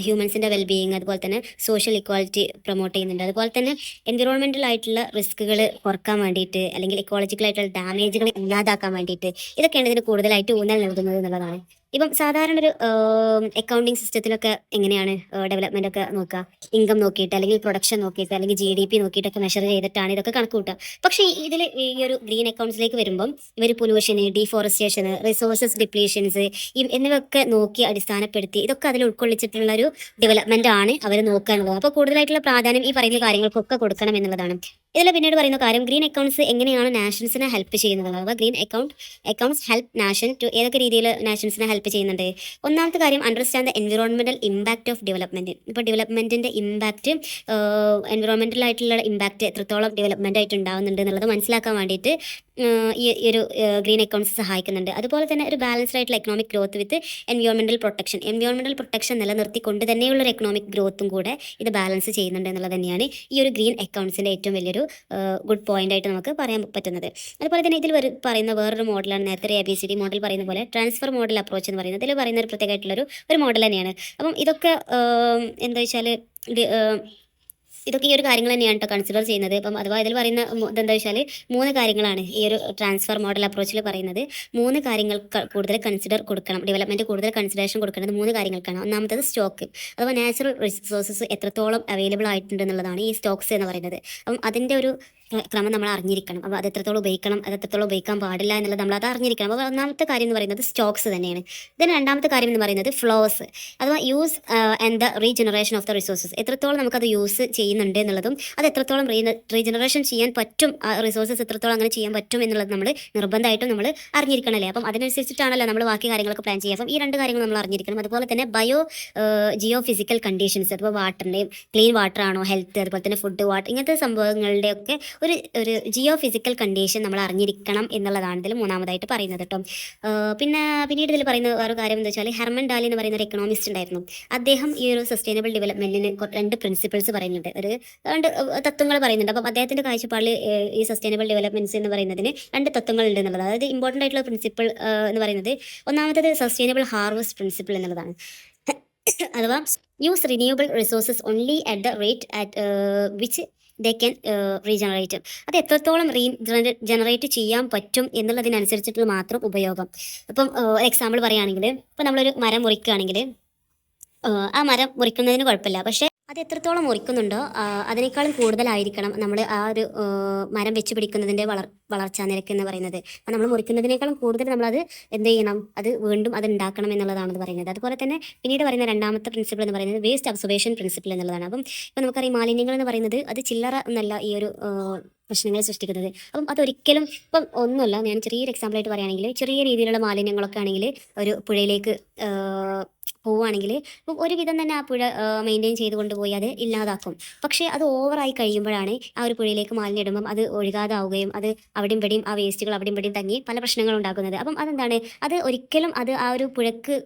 ഹ്യൂമൻസിൻ്റെ വെൽബീയിങ്, അതുപോലെ തന്നെ സോഷ്യൽ ഇക്വാലിറ്റി പ്രൊമോട്ട് ചെയ്യുന്നുണ്ട്. അതുപോലെ തന്നെ എൻവിറോൺമെൻറ്റൽ ആയിട്ടുള്ള റിസ്കുകൾ കുറക്കാൻ വേണ്ടിയിട്ട് അല്ലെങ്കിൽ ഇക്കോളജിക്കലായിട്ടുള്ള ഡാമേജുകൾ ഇല്ലാതാക്കാൻ വേണ്ടിയിട്ട് ഇതൊക്കെയാണ് ഇതിന് കൂടുതലായിട്ട് ഊന്നൽ നൽകുന്നത് എന്നുള്ളതാണ്. ഇപ്പം സാധാരണ ഒരു അക്കൗണ്ടിങ് സിസ്റ്റത്തിലൊക്കെ എങ്ങനെയാണ് ഡെവലപ്മെൻ്റ് ഒക്കെ നോക്കുക, ഇൻകം നോക്കിയിട്ട് അല്ലെങ്കിൽ പ്രൊഡക്ഷൻ നോക്കിയിട്ട് അല്ലെങ്കിൽ GDP നോക്കിയിട്ടൊക്കെ മെഷർ ചെയ്തിട്ടാണ് ഇതൊക്കെ കണക്ക് കൂട്ടുക. പക്ഷേ ഇതിൽ ഈ ഒരു ഗ്രീൻ അക്കൗണ്ട്സിലേക്ക് വരുമ്പം ഇവർ പൊല്യൂഷന്, ഡീഫോറസ്റ്റേഷന്, റിസോഴ്സസ് ഡിപ്ലീഷൻസ് എന്നിവയൊക്കെ നോക്കി അടിസ്ഥാനപ്പെടുത്തി ഇതൊക്കെ അതിൽ ഉൾക്കൊള്ളിച്ചിട്ടുള്ളൊരു ഡെവലപ്മെൻ്റ് ആണ് അവർ നോക്കുക എന്നുള്ളത്. അപ്പോൾ കൂടുതലായിട്ടുള്ള പ്രാധാന്യം ഈ പറയുന്ന കാര്യങ്ങൾക്കൊക്കെ കൊടുക്കണം എന്നുള്ളതാണ്. ഇതിൽ പിന്നീട് പറയുന്ന കാര്യം ഗ്രീൻ അക്കൗണ്ട്സ് എങ്ങനെയാണ് നാഷൻസിനെ ഹെൽപ്പ് ചെയ്യുന്നത്. അഥവാ green accounts help nation to ഏതൊക്കെ രീതിയിൽ നാഷൻസിനെ ഹെൽപ്പ് ചെയ്യുന്നുണ്ട്. ഒന്നാമത്തെ കാര്യം understand the environmental impact of development. ഇപ്പോൾ ഡെവലപ്മെൻറ്റിൻ്റെ ഇമ്പാക്റ്റ്, എൻവിറോൺമെൻറ്റലായിട്ടുള്ള ഇമ്പാക്റ്റ് എത്രത്തോളം ഡെവലപ്മെൻ്റ് ആയിട്ട് ഉണ്ടാകുന്നുണ്ട് എന്നുള്ളത് മനസ്സിലാക്കാൻ വേണ്ടിയിട്ട് ഈ ഒരു ഗ്രീൻ അക്കൗണ്ട്സ് സഹായിക്കുന്നുണ്ട്. അതുപോലെ തന്നെ ഒരു ബാലൻസ്ഡ് ആയിട്ടുള്ള എക്കണോമിക് ഗ്രോത്ത് വിത്ത് എൻവയോൺമെൻറ്റൽ പ്രൊട്ടക്ഷൻ. എൻവയോൺമെൻറ്റൽ പ്രൊട്ടക്ഷൻ നിലനിർത്തിക്കൊണ്ട് തന്നെയുള്ളൊരു എക്കണോമിക് ഗ്രോത്തും കൂടെ ഇത് ബാലൻസ് ചെയ്യുന്നുണ്ട് എന്നുള്ളത് തന്നെയാണ് ഈ ഒരു ഗ്രീൻ അക്കൗണ്ട്സിൻ്റെ ഏറ്റവും വലിയൊരു ഗുഡ് പോയിന്റ് ആയിട്ട് നമുക്ക് പറയാൻ പറ്റുന്നത്. അതുപോലെ തന്നെ ഇതിൽ പറയുന്ന വേറൊരു മോഡലാണ് നേരത്തെ ഒരു ABCD മോഡൽ പറയുന്ന പോലെ ട്രാൻസ്ഫർ മോഡൽ അപ്രോച്ച് എന്ന് പറയുന്നത്. ഇതിൽ പറയുന്ന ഒരു പ്രത്യേകമായിട്ടുള്ളൊരു മോഡൽ തന്നെയാണ്. അപ്പം ഇതൊക്കെ എന്താ വെച്ചാൽ ഇതൊക്കെ ഈ ഒരു കാര്യങ്ങൾ തന്നെയാണ് കേട്ടോ കൺസിഡർ ചെയ്യുന്നത്. അപ്പം അഥവാ ഇതിൽ പറയുന്ന ഇതെന്താ വെച്ചാൽ 3 കാര്യങ്ങളാണ് ഈ ഒരു ട്രാൻസ്ഫർ മോഡൽ അപ്രോച്ചിൽ പറയുന്നത്. 3 കാര്യങ്ങൾക്ക് കൂടുതൽ കൺസിഡർ കൊടുക്കണം, ഡെവലപ്മെൻറ്റ് കൂടുതൽ കൺസിഡറേഷൻ കൊടുക്കേണ്ടത് 3 കാര്യങ്ങൾക്കാണ്. ഒന്നാമത്തത് സ്റ്റോക്ക്, അഥവാ നാച്ചുറൽ റിസോഴ്സസ് എത്രത്തോളം അവൈലബിൾ ആയിട്ടുണ്ട് എന്നുള്ളതാണ് ഈ സ്റ്റോക്സ് എന്ന് പറയുന്നത്. അപ്പം അതിൻ്റെ ഒരു ക്രമം നമ്മൾ അറിഞ്ഞിരിക്കണം. അപ്പോൾ അത് എത്രത്തോളം ഉപയോഗിക്കണം, അത് എത്രത്തോളം ഉപയോഗിക്കാൻ പാടില്ല എന്നുള്ളത് നമ്മൾ അത് അറിഞ്ഞിരിക്കണം. അപ്പോൾ ഒന്നാമത്തെ കാര്യം എന്ന് പറയുന്നത് സ്റ്റോക്സ് തന്നെയാണ്. ഇതിന് രണ്ടാമത്തെ കാര്യം എന്ന് പറയുന്നത് ഫ്ലോസ്, അഥവാ use and the regeneration of the resources. എത്രത്തോളം നമുക്കത് യൂസ് ചെയ്യുന്നുണ്ട് എന്നുള്ളതും അത് എത്രത്തോളം റീജനറേഷൻ ചെയ്യാൻ പറ്റും, റിസോഴ്സസ് എത്രത്തോളം അങ്ങനെ ചെയ്യാൻ പറ്റും എന്നുള്ളത് നമ്മൾ നിർബന്ധമായിട്ടും നമ്മൾ അറിഞ്ഞിരിക്കണമല്ലേ. അപ്പം അതിനനുസരിച്ചിട്ടാണല്ലോ നമ്മൾ ബാക്കി കാര്യങ്ങളൊക്കെ പ്ലാൻ ചെയ്യുക. അപ്പം ഈ 2 കാര്യങ്ങൾ നമ്മൾ അറിഞ്ഞിരിക്കണം. അതുപോലെ തന്നെ ജിയോ ഫിസിക്കൽ കണ്ടീഷൻസ്, അതുപോലെ വാട്ടറിൻ്റെയും ക്ലീൻ വാട്ടർ ആണോ, ഹെൽത്ത്, അതുപോലെ തന്നെ ഫുഡ്, വാട്ടർ, ഇങ്ങനത്തെ സംഭവങ്ങളുടെയൊക്കെ ഒരു ജിയോ ഫിസിക്കൽ കണ്ടീഷൻ നമ്മൾ അറിഞ്ഞിരിക്കണം എന്നുള്ളതാണ് ഇതിൽ മൂന്നാമതായിട്ട് പറയുന്നത് കേട്ടോ. പിന്നീട് ഇതിൽ പറയുന്ന വേറെ കാര്യം എന്താ വെച്ചാൽ ഹെർമൻ ഡാലി എന്ന് പറയുന്ന ഒരു എക്കണോമിസ്റ്റ് ഉണ്ടായിരുന്നു. അദ്ദേഹം ഈ ഒരു സസ്റ്റൈനബിൾ ഡെവലപ്മെൻറ്റിന് 2 പ്രിൻസിപ്പിൾസ് പറയുന്നുണ്ട്, 2 തത്വങ്ങൾ പറയുന്നുണ്ട്. അപ്പം അദ്ദേഹത്തിൻ്റെ കാഴ്ചപ്പാടിൽ ഈ സസ്റ്റൈനബിൾ ഡെവലപ്മെൻറ്റ്സ് എന്ന് പറയുന്നതിന് 2 തത്വങ്ങൾ ഉണ്ട് എന്നുള്ളത്. അതായത് ഇമ്പോർട്ടൻ്റ് ആയിട്ടുള്ള പ്രിൻസിപ്പിൾ എന്ന് പറയുന്നത് ഒന്നാമത്തത് സസ്റ്റൈനബിൾ ഹാർവസ്റ്റ് പ്രിൻസിപ്പിൾ എന്നുള്ളതാണ്. അഥവാ use renewable resources only at the rate at which they can regenerate. അത് എത്രത്തോളം ജനറേറ്റ് ചെയ്യാൻ പറ്റും എന്നുള്ളതിനനുസരിച്ചിട്ടുള്ള മാത്രം ഉപയോഗം. ഇപ്പം എക്സാമ്പിൾ പറയുകയാണെങ്കിൽ, ഇപ്പം നമ്മളൊരു മരം മുറിക്കുകയാണെങ്കിൽ ആ മരം മുറിക്കുന്നതിന് കുഴപ്പമില്ല, പക്ഷേ അത് എത്രത്തോളം മുറിക്കുന്നുണ്ടോ അതിനേക്കാളും കൂടുതലായിരിക്കണം നമ്മൾ ആ ഒരു മരം വെച്ച് പിടിക്കുന്നതിൻ്റെ വളർച്ചാ നിരക്ക് എന്ന് പറയുന്നത്. അപ്പം നമ്മൾ മുറിക്കുന്നതിനേക്കാളും കൂടുതൽ നമ്മളത് എന്ത് ചെയ്യണം, അത് വീണ്ടും അത് ഉണ്ടാക്കണം എന്നുള്ളതാണ് പറയുന്നത്. അതുപോലെ തന്നെ പിന്നീട് പറയുന്ന രണ്ടാമത്തെ പ്രിൻസിപ്പിൾ എന്ന് പറയുന്നത് വേസ്റ്റ് അബ്സർവേഷൻ പ്രിൻസിപ്പിൾ എന്നുള്ളതാണ്. അപ്പം ഇപ്പം നമുക്കറിയാം മാലിന്യങ്ങൾ എന്ന് പറയുന്നത് അത് ചില്ലറ എന്നല്ല ഈ ഒരു പ്രശ്നങ്ങൾ സൃഷ്ടിക്കുന്നത്. അപ്പം അതൊരിക്കലും ഇപ്പം ഒന്നുമല്ല, ഞാൻ ചെറിയൊരു എക്സാമ്പിളായിട്ട് പറയുകയാണെങ്കിൽ ചെറിയ രീതിയിലുള്ള മാലിന്യങ്ങളൊക്കെ ആണെങ്കിൽ ഒരു പുഴയിലേക്ക് പോവുകയാണെങ്കിൽ അപ്പം ഒരുവിധം തന്നെ ആ പുഴ മെയിൻറ്റെയിൻ ചെയ്ത് കൊണ്ടുപോയി അത് ഇല്ലാതാക്കും. പക്ഷേ അത് ഓവറായി കഴിയുമ്പോഴാണ് ആ ഒരു പുഴയിലേക്ക് മാലിന്യം ഇടുമ്പം അത് ഒഴുകാതാവുകയും അത് അവിടെയും ഇവിടെയും ആ വേസ്റ്റുകൾ അവിടെയും ഇവിടെയും തങ്ങി പല പ്രശ്നങ്ങളും ഉണ്ടാക്കുന്നത്. അപ്പം അതെന്താണ്, അത് ഒരിക്കലും അത് ആ ഒരു പുഴക്ക്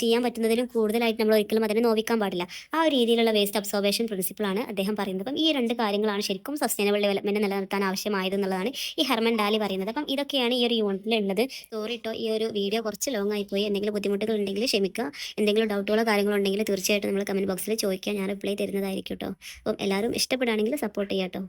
ചെയ്യാൻ പറ്റുന്നതിലും കൂടുതലായിട്ട് നമ്മൾ ഒരിക്കലും അതിനെ നോവിക്കാൻ പാടില്ല. ആ ഒരു രീതിയിലുള്ള വേസ്റ്റ് അബ്സോർബേഷൻ പ്രിൻസിപ്പിളാണ് അദ്ദേഹം പറയുന്നത്. അപ്പം ഈ 2 കാര്യങ്ങളാണ് ശരിക്കും സസ്റ്റൈനബിൾ ഡെവലപ്മെൻറ്റ് നിലനിർത്താൻ ആവശ്യമായതെന്നുള്ളതാണ് ഈ ഹെർമൻ ഡാലി പറയുന്നത്. അപ്പം ഇതൊക്കെയാണ് ഈ ഒരു യൂണിറ്റിൽ ഉള്ളത്. സോറി കേട്ടോ, ഈ ഒരു വീഡിയോ കുറച്ച് ലോങ് ആയിപ്പോയി. എന്തെങ്കിലും ബുദ്ധിമുട്ടുകൾ ഉണ്ടെങ്കിൽ ക്ഷമിക്കുക. എന്തെങ്കിലും ഡൗട്ടുകളോ കാര്യങ്ങളോ ഉണ്ടെങ്കിൽ തീർച്ചയായിട്ടും നമ്മൾ കമൻറ്റ് ബോക്സിൽ ചോദിക്കുക, ഞാൻ റിപ്ലൈ തരുന്നതായിരിക്കും കേട്ടോ. അപ്പം എല്ലാവരും ഇഷ്ടപ്പെടുകയാണെങ്കിൽ സപ്പോർട്ട് ചെയ്യാം കേട്ടോ.